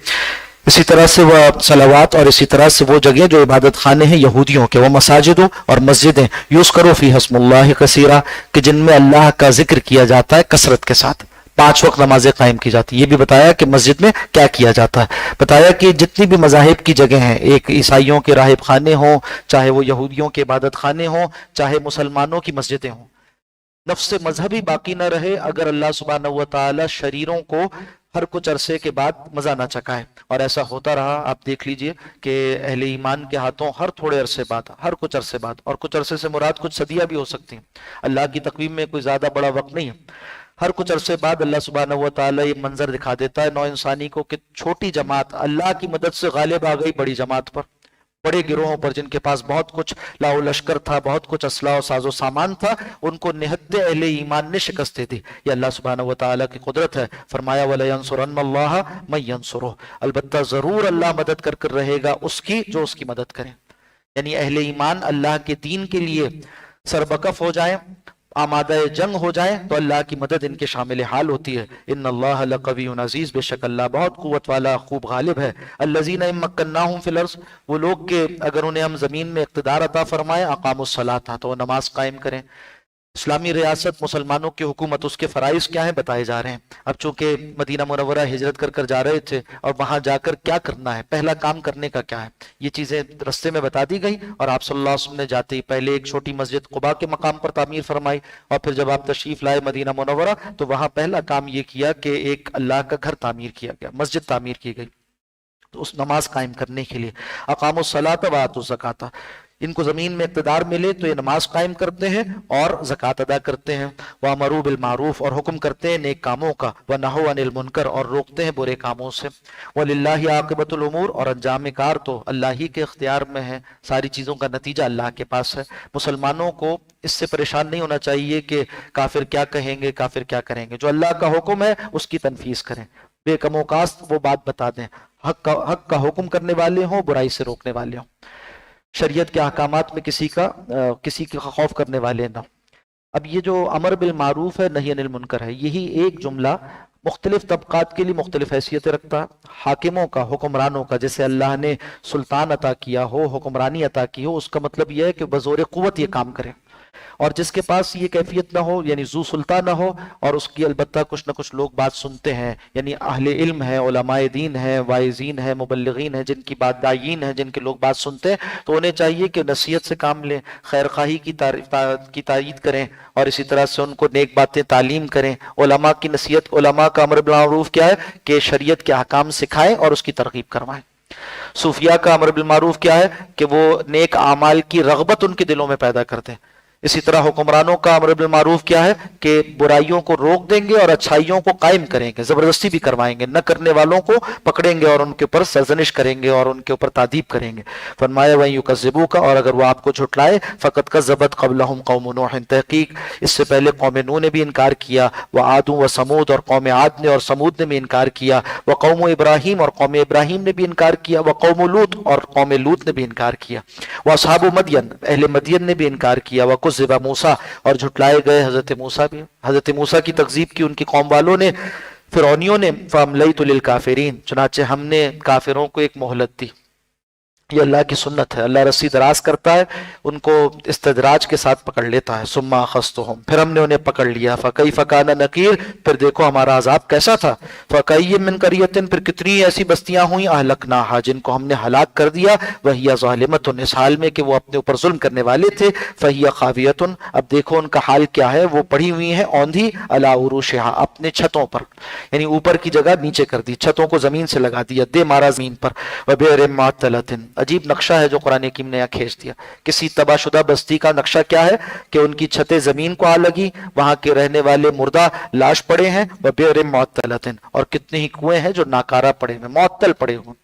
A: इसी तरह से वह सलावात, और इसी तरह से वो जगह जो इबादत खाने हैं यहूदियों के, वह मसाजिदों, और मस्जिदें, युज़करू फी हस्मुल्लाहि कसीरा, कि जिनमें अल्लाह का जिक्र किया जाता है कसरत के साथ, 5 वक्त नमाजें कायम की जाती है। ये भी बताया कि मस्जिद में क्या किया जाता है। बताया कि जितनी भी मज़ाहिब की जगह हैं, एक ईसाइयों के राहिब खाने हों, चाहे वो यहूदियों के इबादत खाने हों, चाहे मुसलमानों की मस्जिदें हों, नफ्स मजहबी बाकी न रहे अगर अल्लाह सुब्हानहू व तआला शरीरों को हर कुछ अरसे के बाद मजा ना चखाए। और ऐसा होता रहा। आप देख लीजिए कि अहले ईमान के हाथों हर थोड़े अरसे बाद, हर कुछ अरसे बाद, और कुछ अरसे से मुराद कुछ सदियां भी हो सकती हैं, अल्लाह की तकवीम में कोई ज्यादा बड़ा वक्त नहीं है। हर कुछ अरसे बाद अल्लाह सुब्हानहू व तआला ये मंजर दिखा देता है नौ इंसानी को कि छोटी जमात अल्लाह की मदद से गालिब आ गई बड़ी जमात पर। बड़े गिरोहों पर जिनके पास बहुत कुछ लाओ लश्कर था, बहुत कुछ असला और साजो सामान था, उनको निहत्ते अहले ईमान ने शिकस्तें दी। ये अल्लाह सुब्हानहू व तआला की कुदरत है। फरमाया वला यंसुरन्नल्लाह मन यंसुरुहु, अलबत्ता जरूर अल्लाह मदद कर रहेगा उसकी जो उसकी मदद करे। यानी अहले ईमान अल्लाह के दीन के लिए सरबकफ हो जाए, आमादा जंग हो जाए, तो अल्लाह की मदद इनके शामिल हाल होती है। इन्नल्लाह लक़वियुन अज़ीज़, बेशक अल्लाह बहुत कुव्वत वाला खूब गालिब है। अल्लज़ीना इम्मक्कन्नाहुम फिल अर्ज़, वो लोग के अगर उन्हें हम जमीन में इक़्तिदार अता फरमाएं, अक़ामुस्सलात, तो वो नमाज कायम करें। इस्लामी रियासत, मुसलमानों की हुकूमत, उसके फ़राइज़ क्या हैं बताए जा रहे हैं। अब चूंकि मदीना मुनव्वरा हिजरत कर जा रहे थे और वहां जाकर क्या करना है, पहला काम करने का क्या है, ये चीज़ें रस्ते में बता दी गई। और आप सल्लल्लाहु अलैहि वसल्लम ने जाते ही पहले एक छोटी मस्जिद कुबा के मकाम पर तामीर फरमाई, और फिर जब आप तशरीफ लाए मदीना मुनव्वरा तो वहां पहला काम ये किया कि एक अल्लाह का घर तामीर किया गया, मस्जिद तामीर की गई, तो उस नमाज कायम करने के लिए। अक़ामुस्सलात व आतुज़ ज़कात, इनको जमीन में इक़्तिदार मिले तो ये नमाज कायम करते हैं और ज़कात अदा करते हैं। व अमरू बिल मारूफ, और हुक्म करते हैं नेक कामों का, व नहू अनिल मुनकर, और रोकते हैं बुरे कामों से। वलिल्लाहि आक़िबतुल उमूर, और अंजाम कार तो अल्लाह ही के इख्तियार में है, सारी चीज़ों का नतीजा अल्लाह के पास है। मुसलमानों को इससे परेशान नहीं होना चाहिए कि काफिर क्या कहेंगे, काफिर क्या करेंगे। जो अल्लाह का हुक्म है उसकी तनफीस करें, बेकमोकास्त वो बात बता दें, हक का हुक्म करने वाले हों, बुराई से रोकने वाले हों, शरीयत के अहकामात में किसी का खौफ करने वाले ना। अब ये जो अमर बिल मारूफ है, नही अनिल मुनकर है, यही एक जुमला मुख्तलिफ तबकात के लिए मुख्तलिफ हैसियतें रखता है। हाकिमों का, हुक्मरानों का, जैसे अल्लाह ने सुल्तान अता किया हो, हुक्मरानी अता की हो, उसका मतलब यह है कि बज़ोर क़ुव्वत ये काम करे। और जिसके पास ये कैफियत ना हो, यानी जू सुल्तान ना हो, और उसकी अलबत्ता कुछ ना कुछ लोग बात सुनते हैं, यानी अहले इल्म है, उलमाए दीन है, वाइजीन है, मुबल्लिगीन है, जिनकी बात दायीन है, जिनके लोग बात सुनते हैं, तो उन्हें चाहिए कि नसीहत से काम लें, खैर खाही की तायीद करें, और इसी तरह से उनको नेक बातें तालीम करें। उलमा की नसीहत, उलमा का अमर बिल मारूफ क्या है कि शरीयत के अहकाम सिखाएं और उसकी तरगीब करवाएं। सूफिया का अमर बिल मारूफ क्या है कि वो नेक आमाल की रगबत उनके दिलों में पैदा करते हैं। इसी तरह हुक्मरानों का अमर बिल मारूफ क्या है कि बुराइयों को रोक देंगे और अच्छाइयों को कायम करेंगे, जबरदस्ती भी करवाएंगे, न करने वालों को पकड़ेंगे और उनके ऊपर सरजनिश करेंगे और उनके ऊपर तादीब करेंगे। फरमाया वही युकज़्ज़िबू का, और अगर वो आपको झुटलाए, फ़क़द कज़्ज़बत क़ब्लहुम क़ौम नूह, तहक़ीक़ इससे पहले कौम नूह ने भी इनकार किया, व आदू व समूद, और कौम आद ने और समूद ने भी इनकार किया, व कौम इब्राहीम, और कौम इब्राहीम ने भी इनकार किया, व कौम लूत, और कौम लूत ने भी इनकार किया, व असहाबु मदियन, अहले मदियन ने भी इनकार किया, व कुज़्ज़िबा मूसा, और झुटलाए गए हजरत मूसा भी। हजरत मूसा की तकजीब की उनकी कौम वालों ने, फिरौनियों ने। फ़अमलैतु लिल काफिरीन, चुनाचे हमने काफिरों को एक मोहलत दी। ये अल्लाह की सुन्नत है, अल्लाह रस्सी दराज करता है, उनको इस्तदराज के साथ पकड़ लेता है। सुम्मा अख़ज़्तुहुम, फिर हमने उन्हें पकड़ लिया। फ़कैफ़ कान नकीर, फिर देखो हमारा अज़ाब कैसा था। फ़कअय्यिम मिन क़रियतिन, फिर कितनी ऐसी बस्तियां हुई, अहलकनाहा, जिनको हमने हलाक कर दिया, वहिय ज़ालिमतुन, इस हाल में कि वो अपने ऊपर जुल्म करने वाले थे। फ़हिय ख़ावियतुन, अब देखो उनका हाल क्या है, वो पड़ी हुई है औंधी, अला उरूशिहा, अपने छतों पर, यानी ऊपर की जगह नीचे कर दी, छतों को जमीन से लगा दिया, दे मारा जमीन पर। व बि'रिम मुअत्तलतिन, अजीब नक्शा है जो कुरान हकीम ने यहाँ खींच दिया। किसी तबाशुदा बस्ती का नक्शा क्या है कि उनकी छतें जमीन को आ लगी, वहां के रहने वाले मुर्दा लाश पड़े हैं, व बि'रिम मुअत्तलतिन, और कितने ही कुएं हैं जो नाकारा पड़े हुए, मुअत्तल पड़े हुए।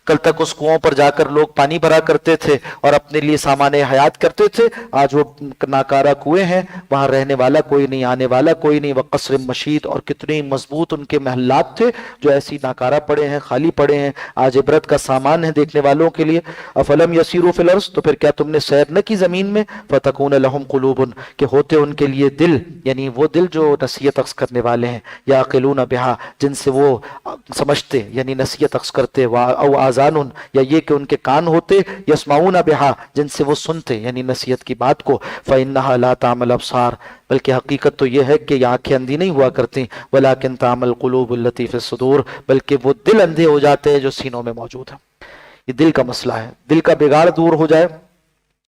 A: कल तक उस कुओं पर जाकर लोग पानी भरा करते थे और अपने लिए सामान हयात करते थे, आज वो नाकारा कुएं हैं, वहां रहने वाला कोई नहीं, आने वाला कोई नहीं। व क़स्र मशीद, और कितने मजबूत उनके महलात थे जो ऐसी नाकारा पड़े हैं, खाली पड़े हैं, आज इबरत का सामान है देखने वालों के लिए। अफलम यसीरू फिल अर्ज़, तो फिर क्या तुमने सैर न की जमीन में, फतकून लहुम क़ुलूबुन, कि होते उनके लिए दिल, यानी वो दिल जो नसीहत अक्स करने वाले हैं, याक़िलून बिहा, जिनसे वो समझते यानी नसीहत अक्स करते, व औ आज़ानुन, या ये कि उनके कान होते, यस्माऊन बिहा, जिनसे वो सुनते यानी नसीहत की बात को। फ़इन्नहा ला तामल अब्सार, बल्कि हकीकत तो यह है कि ये आंखें अंधी नहीं हुआ करती, वलाकिन तामल क़ुलूबुल लती फ़िस सुदूर, बल्कि वो दिल अंधे हो जाते हैं जो सीनों में मौजूद है। ये दिल का मसला है, दिल का बिगाड़ दूर हो जाए,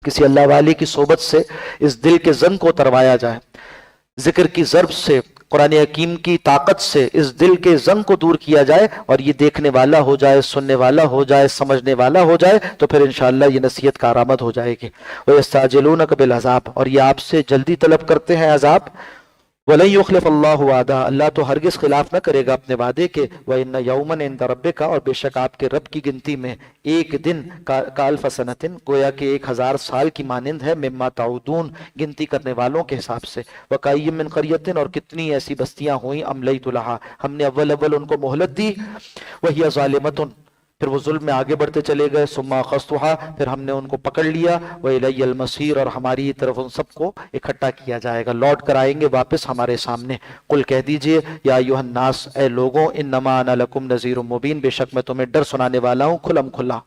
A: किसी अल्लाह वाले की सोबत से इस दिल के जंग को उतरवाया जाए, जिक्र की ज़र्ब से, कुरान हकीम की ताकत से इस दिल के जंग को दूर किया जाए, और ये देखने वाला हो जाए, सुनने वाला हो जाए, समझने वाला हो जाए, तो फिर इंशाअल्लाह ये नसीहत का आरामद हो जाएगी। व यस्ताजिलूनक बिल अज़ाब, और ये आपसे जल्दी तलब करते हैं अज़ाब, वलन युखलिफ अल्लाहु वादा, अल्लाह तो हरगिज खिलाफ न करेगा अपने वादे के। व इन्न यौमन इंद रब्बिका, और बेशक आपके रब की गिनती में एक दिन का अल्फ सनतिन, गोया कि 1000 साल की मानिंद है, मिम्मा ताउदून, गिनती करने वालों के हिसाब से। व कय्यिम मिन क़रयतिन, और कितनी ऐसी बस्तियां हुई, अमलैतु लहा, हमने अव्वल अव्वल उनको मोहलत दी, वहिय ज़ालिमतुन, फिर वो जुल्म में आगे बढ़ते चले गए, सुम्मा अख़ज़्तुहा, फिर हमने उनको पकड़ लिया, व इलैयल मसीर, और हमारी ही तरफ उन सबको इकट्ठा किया जाएगा, लौट कर आएंगे वापस हमारे सामने। कुल कह दीजिए, या अय्युहन नास, ए लोगों, इन्नमा अना लकुम नज़ीरुम मुबीन, बेशक मैं तुम्हें डर सुनाने वाला हूँ खुलम खुला।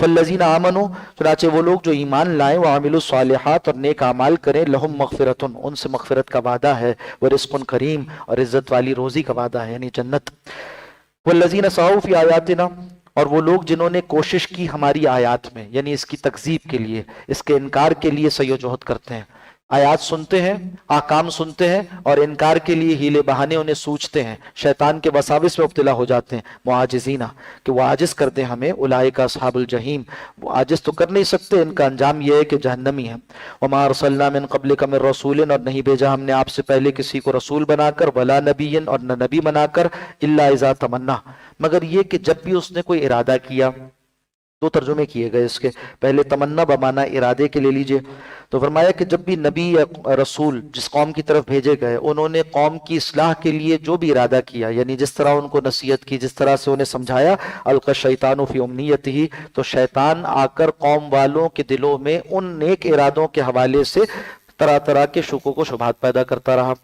A: फल्लज़ीना आमनू, चुनाचे वो लोग जो ईमान लाएं, व आमिलुस सालिहात, और नेक अमाल करें, लहुम मग़फ़िरतुन, उनसे मग़फ़िरत का वादा है, व रिज़्क़ुन करीम, और इज्जत वाली रोज़ी का वादा है, यानी जन्नत। वल्लज़ीना सअू फ़ी आयातिना, और वो लोग जिन्होंने कोशिश की हमारी आयात में, यानी इसकी तकजीब के लिए, इसके इनकार के लिए सयोजोहद करते हैं, आयात सुनते हैं, आकाम सुनते हैं, और इनकार के लिए हीले बहाने उन्हें सूझते हैं, शैतान के वसाविस में मुब्तला हो जाते हैं, मुआजिजीना, कि वो आजिज कर दे हमें, उलाइका अस्हाबुल जहीम, वो आजिज तो कर नहीं सकते, इनका अंजाम यह है कि जहन्नमी है। वमा अरसलना मिन क़ब्लिका मिन रसूलिन, और नहीं भेजा हमने आपसे पहले किसी को रसूल बनाकर, वला नबीयन, और न नबी बनाकर, इल्ला इज़ा तमन्ना, मगर ये कि जब भी उसने कोई इरादा किया। दो तर्जुमे किए गए इसके, पहले तमन्ना बमाना इरादे के ले लीजिए, तो फरमाया कि जब भी नबी या रसूल जिस कौम की तरफ भेजे गए, उन्होंने कौम की इस्लाह के लिए जो भी इरादा किया, यानी जिस तरह उनको नसीहत की, जिस तरह से उन्हें समझाया, अलका शैतान फी उम्नियतिही, तो शैतान आकर कौम वालों के दिलों में उन नेक इरादों के हवाले से तरह तरह के शुकों को शुबहात पैदा करता रहा।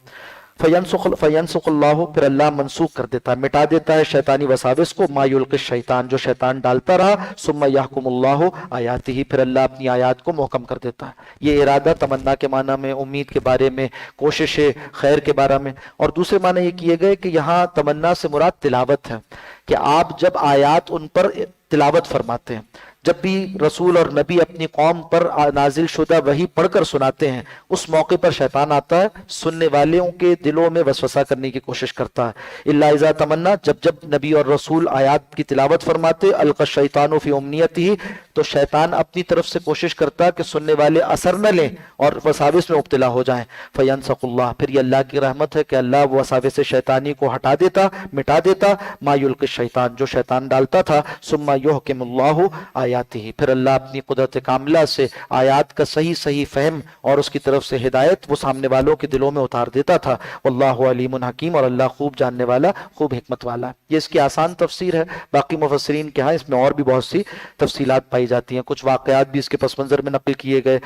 A: फयंसुखल्लाहु, फिर अल्लाह मनसूख कर देता है, मिटा देता है शैतानी वसाविस को, मा युल्क़ि शैतान, जो शैतान डालता रहा, सुम्मा यहकुमुल्लाहु आयातिही, फिर अल्लाह अपनी आयात को मुहकम कर देता है। ये इरादा तमन्ना के माना में, उम्मीद के बारे में, कोशिश खैर के बारे में, और दूसरे माने ये किए गए कि यहाँ तमन्ना से मुराद तिलावत है, कि आप जब आयात उन पर तिलावत फरमाते हैं, जब भी रसूल और नबी अपनी कौम पर नाजिल शुदा वही पढ़कर सुनाते हैं, उस मौके पर शैतान आता है, सुनने वालों के दिलों में वसवसा करने की कोशिश करता है। इल्ला इज़ा तमन्ना, जब जब नबी और रसूल आयात की तिलावत फरमाते, अलका शैतान फी उम्नियतिही, तो शैतान अपनी तरफ से कोशिश करता है कि सुनने वाले असर न लें और वसाविस में मुब्तला हो जाएं। फयंसकुल्लाह, फिर ये अल्लाह की रहमत है कि अल्लाह वसाविस शैतानी को हटा देता, मिटा देता, मा युल्क़ि शैतान, जो शैतान डालता था, सुम्मा युहकिमुल्लाहु आयातिही, फिर अल्लाह अपनी कुदरत कामिला से आयात का सही सही फहम और उसकी तरफ से हिदायत वो सामने वालों के दिलों में उतार देता था। वल्लाहु अलीमुन हकीम, और अल्लाह खूब जानने वाला, खूब हिकमत वाला। ये इसकी आसान तफसीर है। बाकी मुफस्सिरीन के यहाँ इसमें और भी बहुत सी तफसीलात पाई जाती हैं, कुछ वाक़यात भी इसके पस मंज़र में नकल किए गए।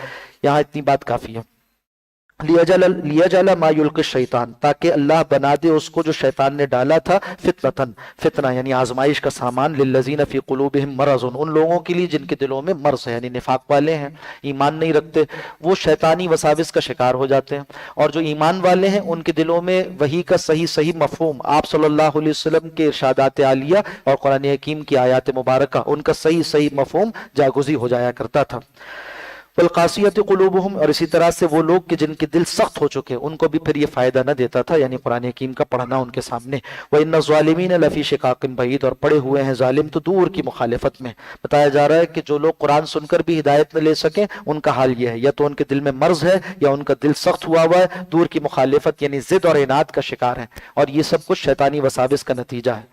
A: यहाँ इतनी बात काफ़ी है। लिया मा युल्क़ि शैतान, ताकि अल्लाह बना दे उसको जो शैतान ने डाला था, फितनतन, फितना यानी आजमाइश का सामान, लिल्लज़ीना फ़ी क़ुलूबिहिम मरज़ुन, उन लोगों के लिए जिनके दिलों में मर्ज़ है, यानी निफाक वाले हैं, ईमान नहीं रखते, वो शैतानी वसाविस का शिकार हो जाते हैं। और जो ईमान वाले हैं उनके दिलों में वही का सही सही मफ़हूम, आप सल्लल्लाहु अलैहि वसल्लम के इरशादात आलिया और कुरान हकीम की आयात मुबारका, उनका सही सही मफ़हूम जागुज़ी हो जाया करता था। वल्क़ासियत क़ुलूबुहुम, और इसी तरह से वो लोग कि जिनके दिल सख्त हो चुके, उनको भी फिर ये फ़ायदा न देता था, यानी कुरान हकीम का पढ़ना उनके सामने। व इन्ना ज़ालिमीन लफ़ी शिक़ाक़िन बईद, और पड़े हुए हैं ज़ालिम तो दूर की मुखालिफत में। बताया जा रहा है कि जो लोग कुरान सुनकर भी हिदायत न ले सकें, उनका हाल ये है, या तो उनके दिल में मर्ज़ है, या उनका दिल सख्त हुआ हुआ है, दूर की मुखालिफत यानी ज़िद और इनाद का शिकार है, और ये सब कुछ शैतानी वसाविस का नतीजा है।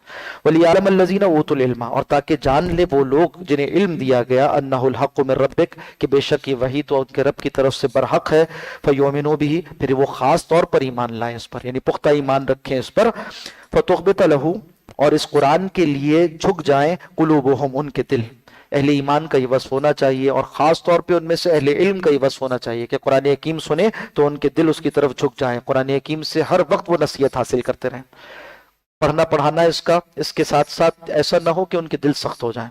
A: वलियअलम अल्लज़ीना ऊतुल इल्मा, और ताकि जान ले वो लोग जिन्हें इल्म दिया गया, अन्नहुल हक़्क़ु मिन रब्बिक, कि बेशक वही तो उनके रब की तरफ से बरहक है। फयुमिनु बिही, फिर वो खास तौर पर ईमान लाएं इस पर, यानी पुख्ता ईमान रखें इस पर। फतुख़बित लहू, और इस कुरान के लिए झुक जाएं, कुलूबुहुम, उनके दिल। अहले ईमान का ये वस्फ होना चाहिए, और ख़ास तौर पे उनमें से अहले इल्म का ये वस्फ होना चाहिए कि कुरान हकीम सुने तो उनके दिल उसकी तरफ झुक जाएं, कुरान हकीम से हर वक्त वो नसीहत हासिल करते रहें। पढ़ना पढ़ाना इसके साथ साथ ऐसा ना हो कि उनके दिल सख्त हो जाएं,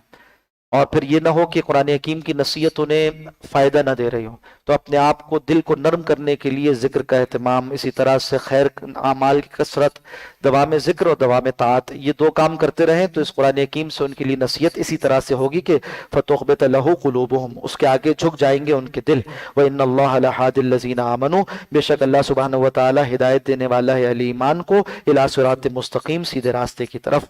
A: और फिर ये ना हो कि कुरान हकीम की नसीहत उन्हें फ़ायदा ना दे रही हो। तो अपने आप को, दिल को नरम करने के लिए ज़िक्र का एहतमाम, इसी तरह से खैर आमाल की कसरत, दवा में ज़िक्र और दवा में ताअत, ये दो काम करते रहें तो इस कुरान हकीम से उनके लिए नसीहत इसी तरह से होगी कि फ़तुख़बित लहू क़ुलूबुहुम, उसके आगे झुक जाएंगे उनके दिल। व इन्नल्लाह लहादिल लज़ीना आमनू, बेशक अल्लाह सुब्हानहु व तआला हिदायत देने वाला है अहले ईमान को, इला सिरात मुस्तक़ीम, सीधे रास्ते की तरफ।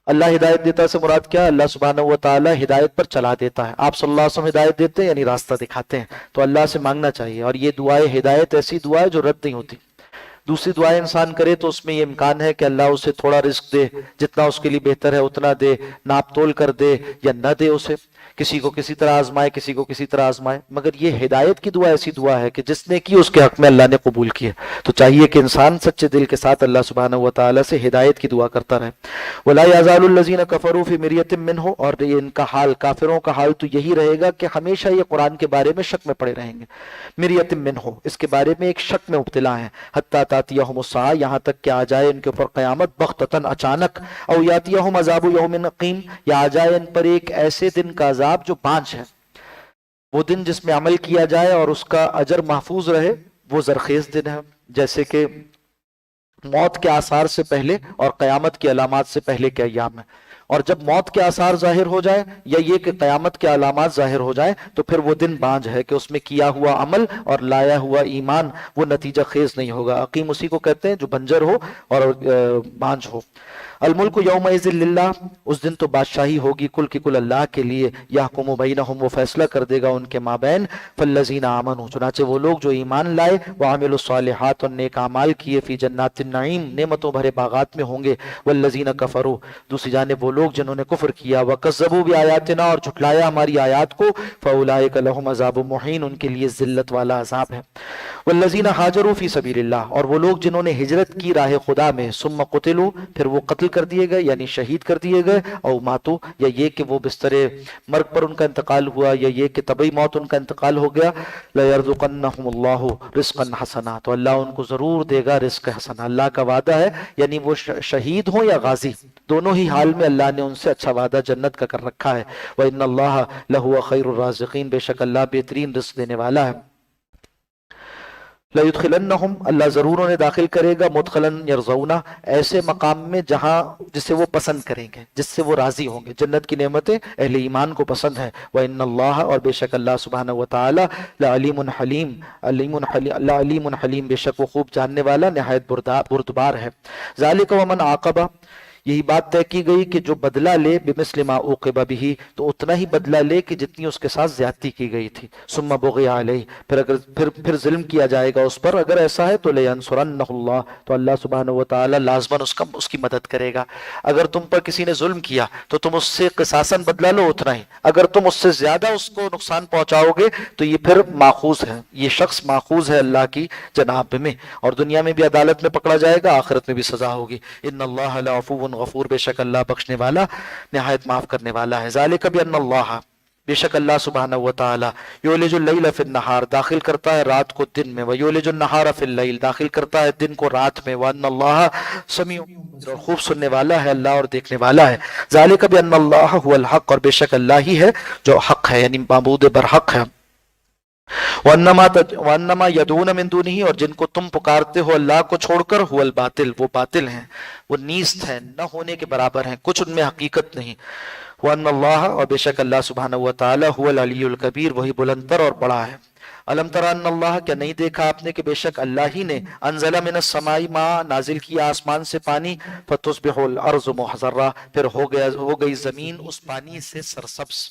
A: अल्लाह हिदायत देता से मुराद क्या है? अल्लाह सुब्हानहु व तआला हिदायत पर चला देता है। आप सल्लल्लाहु अलैहि वसल्लम हिदायत देते हैं यानी रास्ता दिखाते हैं, तो अल्लाह से मांगना चाहिए। और ये दुआए हिदायत ऐसी दुआ है जो रद्द नहीं होती। दूसरी दुआएं इंसान करे तो उसमें ये इम्कान है कि अल्लाह उसे थोड़ा रिस्क दे, जितना उसके लिए बेहतर है उतना दे, नाप तोल कर दे या न दे, उसे किसी को किसी तरह आजमाए, किसी को किसी तरह आजमाए। मगर ये हिदायत की दुआ ऐसी दुआ है कि जिसने की उसके हक में अल्लाह ने कबूल किया। तो चाहिए कि इंसान सच्चे दिल के साथ अल्लाह सुब्हानहू व तआला से हिदायत की दुआ करता रहे। वला यज़ालुल लज़ीना कफ़रू फ़ी मिर्यतिम मिन्हु, और ये इनका हाल, काफिरों का हाल तो यही रहेगा कि हमेशा ये कुरान के बारे में शक में पड़े रहेंगे। मिर्यतिम मिन्हु, इसके बारे में एक शक में मुब्तला है। हत्ता तातियहुमुस्साअ, यहाँ तक कि आ जाए इनके ऊपर क़यामत बग़्ततन, अचानक। औ यातियहुम अज़ाबु यौमिन अक़ीम, या आ जाए इन पर एक ऐसे दिन का अजाब जो बांझ है। वो दिन जिसमें अमल किया जाए और उसका अजर महफूज रहे, वो जरखेज दिन है। जैसे कि मौत के आसार से पहले और क़यामत की अलामात से पहले के अय्याम है। और जब मौत के आसार जाहिर हो जाए या ये कि क़यामत के अलामात जाहिर हो जाए, तो फिर वो दिन बांझ है कि उसमें किया हुआ अमल और लाया हुआ ईमान वो नतीजा खेज नहीं होगा। अकीम उसी को कहते हैं जो बंजर हो और बांझ हो। अल मुल्कु यौमइज़िन लिल्लाह, उस दिन तो बादशाही होगी कुल की कुल अल्लाह के लिए। यहकुमु बैनहुम, वो फैसला कर देगा उनके माबैन। फल्लज़ीना आमनू, चुनाचे वो लोग जो ईमान लाए, व अमिलुस्सालिहात, और नेक अमाल किए, फी जन्नातिन नईम, नेमतों भरे बागात में होंगे। वल्लज़ीना कफरू, दूसरी जानिब वो लोग जिन्होंने कुफ्र किया, व कज़्ज़बू बिआयातिना, और झुटलाया हमारी आयात को, फउलाइका लहुम अज़ाबुम मुहीन, उनके लिए जिल्लत वाला अज़ाब है। वल्लज़ीना हाजरू फी सबीलिल्लाह, और वो लोग जिन्होंने हिजरत की राह खुदा में, सुम्मा कुतिलू, फिर वो कत्ल कर दिए गए यानी शहीद कर दिए गए, और मातू, या ये कि वो बिस्तरे मर्ग पर उनका इंतकाल हुआ, या ये कि तबई मौत उनका इंतकाल हो गया। लयरज़ुक़न्नहुमुल्लाहु रिज़्क़न हसना, तो अल्लाह उनको जरूर देगा रिज़्क़ हसना। अल्लाह का वादा है, यानी वो शहीद हो या गाजी, दोनों ही हाल में अल्लाह ने उनसे अच्छा वादा जन्नत का कर रखा है। व इन्नल्लाह लहुव खैरुर राज़िक़ीन, बेशक अल्लाह बेहतरीन रिज़्क़ देने वाला है। लयुदखिलन्नहुम, अल्लाह जरूर उन्हें दाखिल करेगा, मुदखलन यरज़ौना, ऐसे मकाम में जहां जिसे वो पसंद करेंगे, जिससे वो राजी होंगे। जन्नत की नेमतें अहले ईमान को पसंद है। व इन्नल्लाह, और बेशक अल्लाह सुब्हानहू व तआला, लअलीमुन हलीम, लअलीमुन हलीम, बेशक वो खूब जानने वाला, निहायत बुर्दबार है। ज़ालिका वमन आक़बा, यही बात तय की गई कि जो बदला ले बिमिस्ल मा उक़िबा बिही, तो उतना ही बदला ले कि जितनी उसके साथ ज्यादती की गई थी। सुम्मा बुग़िया अलैहि, फिर जुल्म किया जाएगा उस पर। अगर ऐसा है तो लयंसुरन्नहुल्लाह, तो अल्लाह सुब्हानहू व तआला लाज़मन उसकी मदद करेगा। अगर तुम पर किसी ने जुल्म किया तो तुम उससे क़िसासन बदला लो उतना ही। अगर तुम उससे ज्यादा उसको नुकसान पहुंचाओगे तो ये फिर माखूज है, ये शख्स माखूज है अल्लाह की जनाब में, और दुनिया में भी अदालत में पकड़ा जाएगा, आखिरत में भी सजा होगी। इन्नल्लाह लअफ़ुव्वुन गफ़ूर, बेशक अल्लाह बख्शने वाला, निहायत माफ करने वाला है। ज़ालिका बिअन्नल्लाह, बेशक अल्लाह सुब्हानहू व तआला, युलिजुल लैल फिन नहार, दाखिल करता है रात को दिन में, व युलिजुन नहार फिल लैल, दाखिल करता है दिन को रात में। व अन्नल्लाह समीउन, और खूब सुनने वाला है अल्लाह और देखने वाला है। ज़ालिका बिअन्नल्लाह हुवल हक़, और बेशक अल्लाह ही है जो हक है, यानी माबूद बरहक है। वन्नमा यदून मिन दूनिही, और जिनको तुम पुकारते हो अल्लाह को छोड़कर, हुवल बातिल, वो बातिल हैं, वो नीस्त हैं, न होने के बराबर हैं, कुछ उनमें हकीकत नहीं। वन्नल्लाह, और बेशक अल्लाह सुब्हानहू व तआला, हुवल अलीयुल कबीर, वही बुलंदतर और बड़ा है। अलम तरा अन्नल्लाह, क्या नहीं देखा आपने कि बेशक अल्लाह ही ने, अंज़ला मिनस समाई मा, नाजिल किया आसमान से पानी, फतुस्बिहुल अर्ज़ु मुहज़र्रा, फिर हो गई जमीन उस पानी से सरसब्ज़।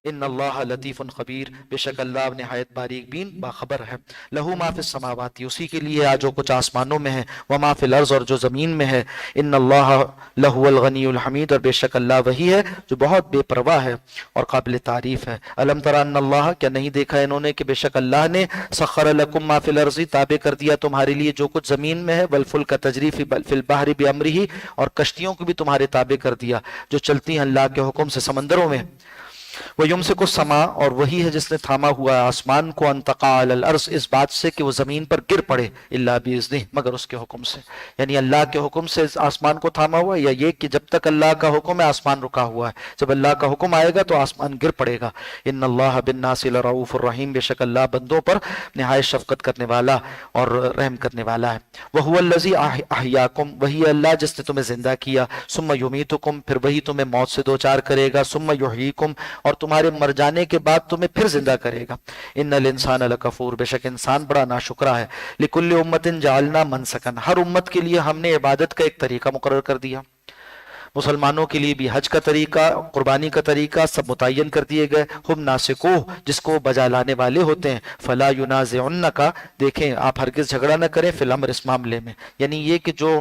A: इन्नल्लाह लतीफ़ुन ख़बीर, बेशक अल्लाह निहायत बारीक बीन बाखबर है। लहू मा फिस समावाति, उसी के लिए है जो कुछ आसमानों में है, व मा फिल अर्ज़, और जो ज़मीन में है। इन्नल्लाह लहुवल गनीयुल हमीद, और बेशक अल्लाह वही है जो बहुत बेपरवाह है और काबिल तारीफ़ है। अलम तरा अन्नल्लाह, क्या नहीं देखा इन्होंने कि बेशक अल्लाह ने, सख़्खर लकुम मा फिल अर्ज़ि, ताबे कर दिया तुम्हारे लिए जो कुछ ज़मीन में है, वल फुल्क तजरी फिल बहरि बिअम्रिही, और कश्तियों को भी तुम्हारे ताबे कर दिया जो चलती हैं अल्लाह के हुक्म से समंदरों में। वह युमसिकु समा, और वही है जिसने थामा हुआ आसमान को, अंतका अलल अर्ज़, इस बात से कि वो जमीन पर गिर पड़े, इल्ला बिइज़्निह, मगर उसके हुक्म से, यानी अल्लाह के हुक्म से आसमान को थामा हुआ, या ये कि जब तक अल्लाह का हुक्म है आसमान रुका हुआ है, जब अल्लाह का हुक्म आएगा तो आसमान गिर पड़ेगा। इन्नल्लाह बिन्नासि लरऊफ़ुर रहीम, बेशक अल्लाह बंदों पर निहायत शफ़क़त करने वाला और रहम करने वाला है। वहुवल्लज़ी अहयाकुम, वही अल्लाह जिसने तुम्हें जिंदा किया, सुम्मा युमीतुकुम, फिर वही तुम्हें मौत से दो चार करेगा, सुम्मा युहयीकुम, और तुम्हारे मर जाने के बाद तुम्हें फिर जिंदा करेगा। इन्नल इंसान लकफूर, बेशक इंसान बड़ा नाशुक्रा है। लिकुल्लि उम्मतिन जालना मनसकन, हर उम्मत के लिए हमने इबादत का एक तरीका मुकर्रर कर दिया। مسلمانوں کے لیے بھی حج کا طریقہ، قربانی کا طریقہ سب متعین کر دیے گئے. ہم ناسکوہ، جس کو بجا لانے والے ہوتے ہیں. فلا ینازعنک، دیکھیں آپ ہرگز جھگڑا نہ کریں فی الامر، اس معاملے میں. یعنی یہ کہ جو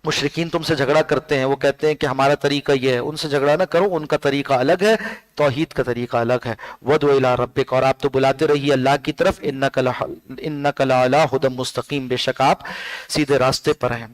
A: مشرکین تم سے جھگڑا کرتے ہیں، وہ کہتے ہیں کہ ہمارا طریقہ یہ ہے، ان سے جھگڑا نہ کرو، ان کا طریقہ الگ ہے، توحید کا طریقہ الگ ہے. وَدْعُ إِلَىٰ رَبِّكَ، اور آپ تو بلاتے رہیے اللہ کی طرف. إِنَّكَ لَعَلَىٰ هُدًى مُسْتَقِيمٍ، بے شک آپ سیدھے راستے پر ہیں.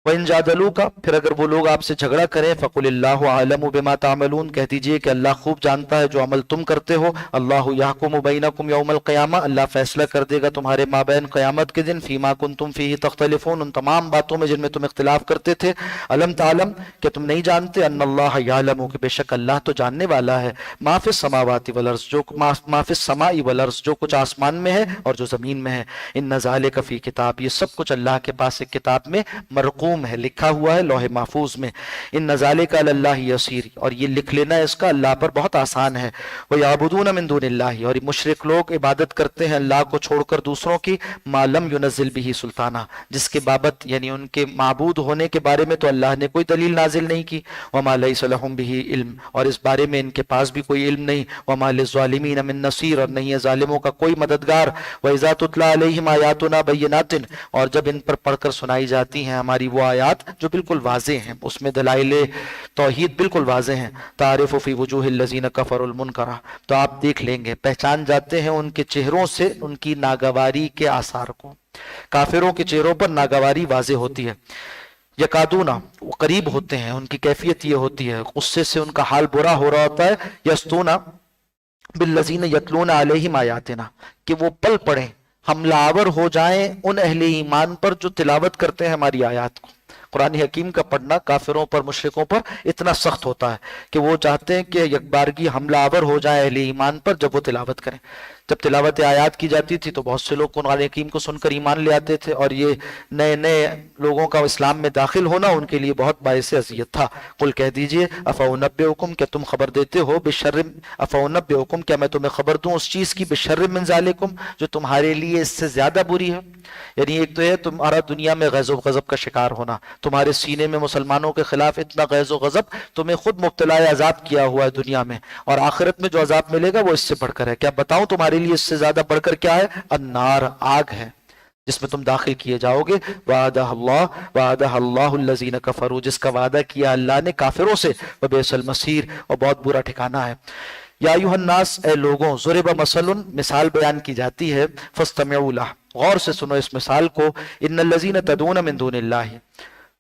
A: وَإِن جَادَلُوكَ، پھر اگر وہ لوگ آپ سے جھگڑا کریں، فَقُلِ اللَّهُ أَعْلَمُ بِمَا تَعْمَلُونَ، کہہ دیجئے کہ اللہ خوب جانتا ہے جو عمل تم کرتے ہو. اللَّهُ يَحْكُمُ بَيْنَكُمْ يَوْمَ الْقِيَامَةِ، اللہ فیصلہ کر دے گا تمہارے مابین قیامت کے دن. فِيمَا كُنتُمْ فِيهِ تَخْتَلِفُونَ، ان تمام باتوں میں جن میں تم اختلاف کرتے تھے. أَلَمْ تَعْلَمْ، کہ تم نہیں جانتے، أَنَّ اللَّهَ يَعْلَمُ، کہ بے شک اللہ تو جاننے والا ہے. مَا فِي السَّمَاوَاتِ وَالْأَرْضِ، جو مَا فِي السَّمَاءِ وَالْأَرْضِ، جو کچھ آسمان میں ہے اور جو زمین میں ہے. إِنَّ ذَلِكَ فِي کتاب، یہ سب کچھ اللہ کے پاس ایک کتاب میں مرقوم ہے، لکھا ہوا ہے لوح محفوظ میں. ان ذالک علی اللہ یسیر، اور یہ لکھ لینا اس کا اللہ پر بہت آسان ہے. وَيَعْبُدُونَ مِن دُونِ اللَّهِ، اور مشرک لوگ عبادت کرتے ہیں اللہ کو چھوڑ کر دوسروں کی. مَا لَمْ يُنَزِّلْ بِهِ سُلْطَانًا، جس کے بابت یعنی ان کے معبود ہونے کے بارے میں تو اللہ نے کوئی دلیل نازل نہیں کی. وَمَا لَيْسَ لَهُم بِهِ علم، اور اس بارے میں ان کے پاس بھی کوئی علم نہیں. وَمَا لِلظَّالِمِينَ مِن نَصِيرٍ، اور نہیں ہے ظالموں کا کوئی مددگار. وَإِذَا تُتْلَىٰ عَلَيْهِمْ آيَاتُنَا بَيِّنَاتٍ، اور جب ان پر پڑھ کر سنائی جاتی ہیں ہماری وہ آیات جو بالکل واضح ہیں، اس میں دلائل توحید بالکل واضح ہیں. تعرف فی وجوہ الذین کفروا المنکرہ، تو آپ دیکھ لیں گے، پہچان جاتے ہیں ان کے چہروں سے ان کی ناگواری کے آثار کو. کافروں کے چہروں پر ناگواری واضح ہوتی ہے. یکادونا، وہ قریب ہوتے ہیں، ان کی کیفیت یہ ہوتی ہے، غصے سے ان کا حال برا ہو رہا ہوتا ہے. یستونا بالذین یتلون علیہم آیاتنا، کہ وہ پل پڑیں، حملہ آور ہو جائیں ان اہل ایمان پر جو تلاوت کرتے ہیں ہماری آیات کو. قرآن حکیم کا پڑھنا کافروں پر مشرکوں پر اتنا سخت ہوتا ہے کہ وہ چاہتے ہیں کہ یک بارگی حملہ آور ہو جائے اہل ایمان پر جب وہ تلاوت کریں. جب تلاوت آیات کی جاتی تھی تو بہت سے لوگ قرآن حکیم کو سن کر ایمان لے آتے تھے، اور یہ نئے نئے لوگوں کا اسلام میں داخل ہونا ان کے لیے بہت باعث اذیت تھا. قل کہہ دیجئے افانبئکم، کیا تم خبر دیتے ہو، بشر، افانبئکم، کیا میں تمہیں خبر دوں اس چیز کی، بشر من ذالکم، جو تمہارے لیے اس سے زیادہ بری ہے. یعنی ایک تو ہے تمہارا دنیا میں غیظ و غضب کا شکار ہونا، تمہارے سینے میں مسلمانوں کے خلاف اتنا غیظ و غضب، تمہیں خود مبتلا عذاب کیا ہوا ہے دنیا میں، اور آخرت میں جو عذاب ملے گا وہ اس سے بڑھ کر ہے. کیا بتاؤں تمہارے لیے اس سے زیادہ بڑھ کر کیا ہے، النار، آگ ہے جس میں تم داخل کیے جاؤ گے. وعدہ اللہ الذین کفروا، جس کا وعدہ کیا اللہ نے کافروں سے. وبئس المصیر، اور بہت برا ٹھکانہ ہے. یا ایھا الناس، اے لوگوں، ضرب مثل، مثال بیان کی جاتی ہے. فاستمعوا لہ، غور سے سنو اس مثال کو. ان الذین تدعون من دون اللہ،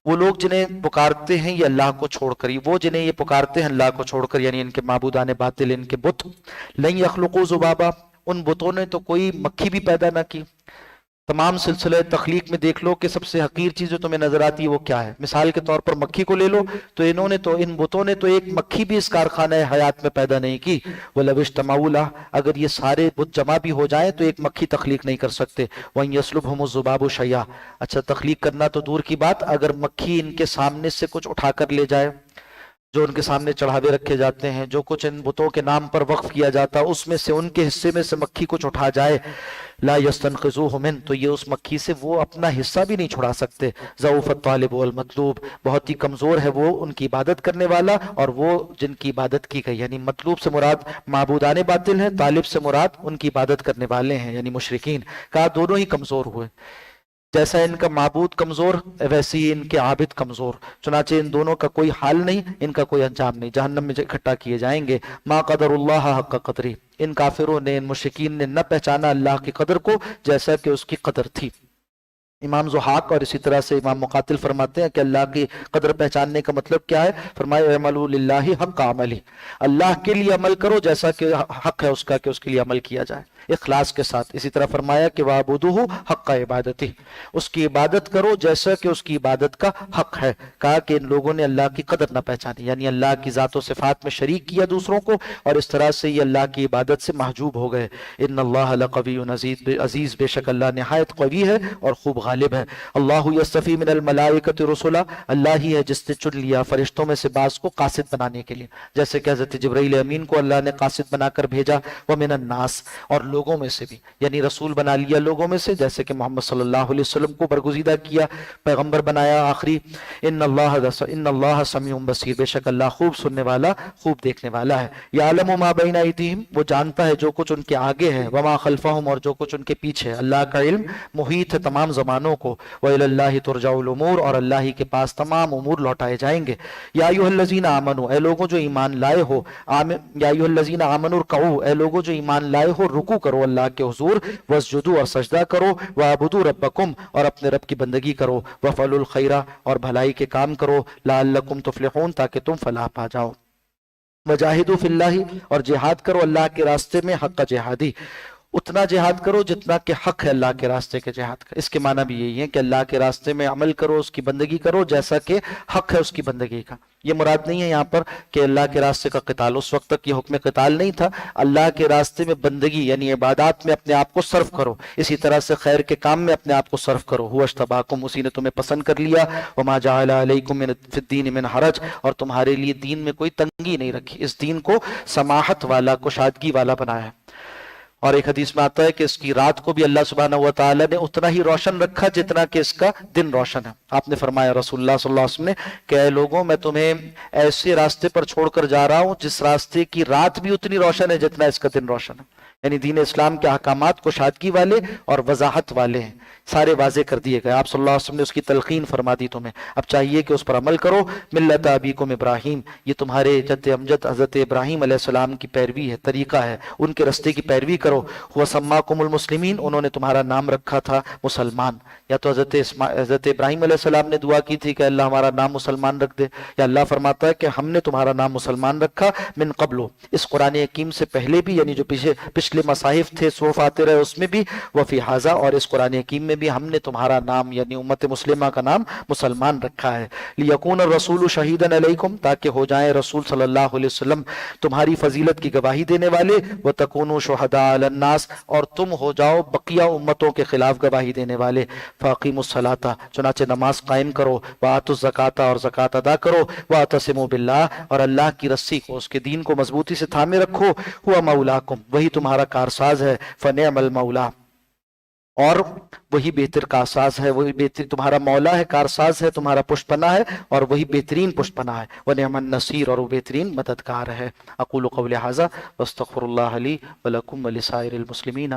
A: وہ لوگ جنہیں پکارتے ہیں یہ اللہ کو چھوڑ کر، وہ جنہیں یہ پکارتے ہیں اللہ کو چھوڑ کر، یعنی ان کے معبودان باطل، ان کے بت. لن یخلقوا ذبابا، ان بتوں نے تو کوئی مکھی بھی پیدا نہ کی. تمام سلسلہ تخلیق میں دیکھ لو کہ سب سے حقیر چیز جو تمہیں نظر آتی ہے وہ کیا ہے. مثال کے طور پر مکھی کو لے لو، تو ان بتوں نے تو ایک مکھی بھی اس کارخانہ حیات میں پیدا نہیں کی. وَلَوِ اجْتَمَعُوا لَهُ، اگر یہ سارے بت جمع بھی ہو جائیں تو ایک مکھی تخلیق نہیں کر سکتے. وَإِن يَسْلُبْهُمُ الذُّبَابُ شَيْئًا، اچھا تخلیق کرنا تو دور کی بات، اگر مکھی ان کے سامنے سے کچھ اٹھا کر لے جائے، جو ان کے سامنے چڑھاوے رکھے جاتے ہیں، جو کچھ ان بتوں کے نام پر وقف کیا جاتا، اس میں سے ان کے حصے میں سے مکھی کچھ اٹھا جائے، لا یستنقذوہ من، تو یہ اس مکھی سے وہ اپنا حصہ بھی نہیں چھڑا سکتے. ضعف الطالب والمطلوب، بہت ہی کمزور ہے وہ ان کی عبادت کرنے والا اور وہ جن کی عبادت کی گئی. یعنی مطلوب سے مراد معبودان باطل ہیں، طالب سے مراد ان کی عبادت کرنے والے ہیں یعنی مشرکین. کہا دونوں ہی کمزور ہوئے، جیسا ان کا معبود کمزور ویسے ہی ان کے عابد کمزور. چنانچہ ان دونوں کا کوئی حال نہیں، ان کا کوئی انجام نہیں، جہنم میں اکٹھا کیے جائیں گے. ما قدر اللہ حق قدری، ان کافروں نے، ان مشرکین نے نہ پہچانا اللہ کی قدر کو جیسا کہ اس کی قدر تھی. امام ضحاک اور اسی طرح سے امام مقاتل فرماتے ہیں کہ اللہ کی قدر پہچاننے کا مطلب کیا ہے. فرمایا اعملوا للہ حق عملہ، اللہ کے لیے عمل کرو جیسا کہ حق ہے اس کا کہ اس کے لیے عمل کیا جائے اخلاص کے ساتھ. اسی طرح فرمایا کہ وَاعْبُدُوهُ حق عبادتہ، اس کی عبادت کرو جیسا کہ اس کی عبادت کا حق ہے. کہا کہ ان لوگوں نے اللہ کی قدر نہ پہچانی، یعنی اللہ کی ذات و صفات میں شریک کیا دوسروں کو، اور اس طرح سے یہ اللہ کی عبادت سے محجوب ہو گئے. ان اللہ لقوی عزیز، بے شک اللہ نہایت قوی ہے اور خوب غالب ہے. اللہ یصطفی من الملائکۃ رسلا، اللہ ہی ہے جس نے چن لیا فرشتوں میں سے بعض کو قاصد بنانے کے لیے، جیسے کہ حضرت جبرائیل امین کو اللہ نے قاصد بنا کر بھیجا. ومن الناس، اور لوگوں میں سے بھی، یعنی رسول بنا لیا لوگوں میں سے، جیسے کہ محمد صلی اللہ علیہ وسلم کو برگزیدہ کیا، پیغمبر بنایا آخری۔ ان اللہ سمیع بصیر، بے شک اللہ خوب سننے والا، خوب دیکھنے والا ہے۔ یعلم ما بین ایدیہم، وہ جانتا ہے جو کچھ ان کے آگے ہے، وما خلفہم، اور جو کچھ ان کے پیچھے ہے۔ اللہ کا علم محیط ہے تمام زمانوں کو۔ وإلی اللہ ترجع الامور، اور اللہ ہی کے پاس تمام امور لوٹائے جائیں گے۔ یا ایھا الذین آمنوا، اے لوگوں جو ایمان لائے ہو، یا ایھا الذین آمنوا ارکعوا، اے لوگوں جو ایمان لائے ہو رکوع کرو اللہ کے حضور، واسجدوا، اور سجدہ کرو، واعبدوا ربکم، اور اپنے رب کی بندگی کرو، وافعلوا الخیر، اور بھلائی کے کام کرو، لعلکم تفلحون، تاکہ تم فلاح پا جاؤ۔ وجاہدوا فی اللہ، اور جہاد کرو اللہ کے راستے میں، حق جہادی، اتنا جہاد کرو جتنا کہ حق ہے اللہ کے راستے کے جہاد کا۔ اس کے معنی بھی یہی ہے کہ اللہ کے راستے میں عمل کرو، اس کی بندگی کرو جیسا کہ حق ہے اس کی بندگی کا۔ یہ مراد نہیں ہے یہاں پر کہ اللہ کے راستے کا قتال، اس وقت تک یہ حکم قتال نہیں تھا۔ اللہ کے راستے میں بندگی یعنی عبادات میں اپنے آپ کو صرف کرو، اسی طرح سے خیر کے کام میں اپنے آپ کو صرف کرو۔ هو اجتباکم، اسی نے تمہیں پسند کر لیا۔ وما جعل علیکم فی الدین من حرج، اور تمہارے لیے دین میں کوئی تنگی نہیں رکھی، اس دین کو سماحت والا، کشادگی والا بنایا ہے۔ اور ایک حدیث میں آتا ہے کہ اس کی رات کو بھی اللہ سبحانہ و تعالی نے اتنا ہی روشن رکھا جتنا کہ اس کا دن روشن ہے۔ آپ نے فرمایا رسول اللہ صلی اللہ علیہ وسلم نے کہ اے لوگوں، میں تمہیں ایسے راستے پر چھوڑ کر جا رہا ہوں جس راستے کی رات بھی اتنی روشن ہے جتنا اس کا دن روشن ہے۔ یعنی دین اسلام کے احکامات کشادگی والے اور وضاحت والے ہیں، سارے واضح کر دیے گئے۔ آپ صلی اللہ علیہ وسلم نے اس کی تلقین فرما دی تمہیں، اب چاہیے کہ اس پر عمل کرو۔ ملت ابیکم ابراہیم، یہ تمہارے جد امجد حضرت ابراہیم علیہ السلام کی پیروی ہے، طریقہ ہے، ان کے رستے کی پیروی کرو۔ وہ سماکم المسلمین، انہوں نے تمہارا نام رکھا تھا مسلمان۔ یا تو حضرت ابراہیم علیہ السلام نے دعا کی تھی کہ اللہ ہمارا نام مسلمان رکھ دے، یا اللہ فرماتا ہے کہ ہم نے تمہارا نام مسلمان رکھا من قبل، اس قرآن حکیم سے پہلے بھی، یعنی جو پچھلے مصاحف تھے صحف آتے رہے اس میں بھی، وفی ھذا، اور اس قرآن حکیم میں بھی ہم نے تمہارا نام یعنی امت مسلمہ کا نام مسلمان رکھا ہے۔ لیکون الرسول شہیدا علیکم، تاکہ ہو جائیں رسول صلی اللہ علیہ وسلم تمہاری فضیلت کی گواہی دینے والے، وتکونوا شہداء علی الناس، اور تم ہو جاؤ بقیہ امتوں کے خلاف گواہی دینے والے۔ فاقیموا الصلاۃ، چنانچہ نماز قائم کرو، وآتوا الزکاۃ، اور زکوٰۃ ادا کرو، واعتصموا باللہ، اور اللہ کی رسی کو، اس کے دین کو مضبوطی سے تھامے رکھو، ہوا مولاکم، وہی تمہارا کارساز ہے، فنعم المولا، اور وہی بہتر کارساز ہے، وہی بہتر تمہارا مولا ہے، کارساز ہے، تمہارا پشت پناہ ہے، اور وہی بہترین پشت پناہ ہے، ونعم النصیر، اور وہ بہترین مددگار ہے۔ اقول قولی ھذا واستغفر اللہ لی ولکم ولسائر المسلمین۔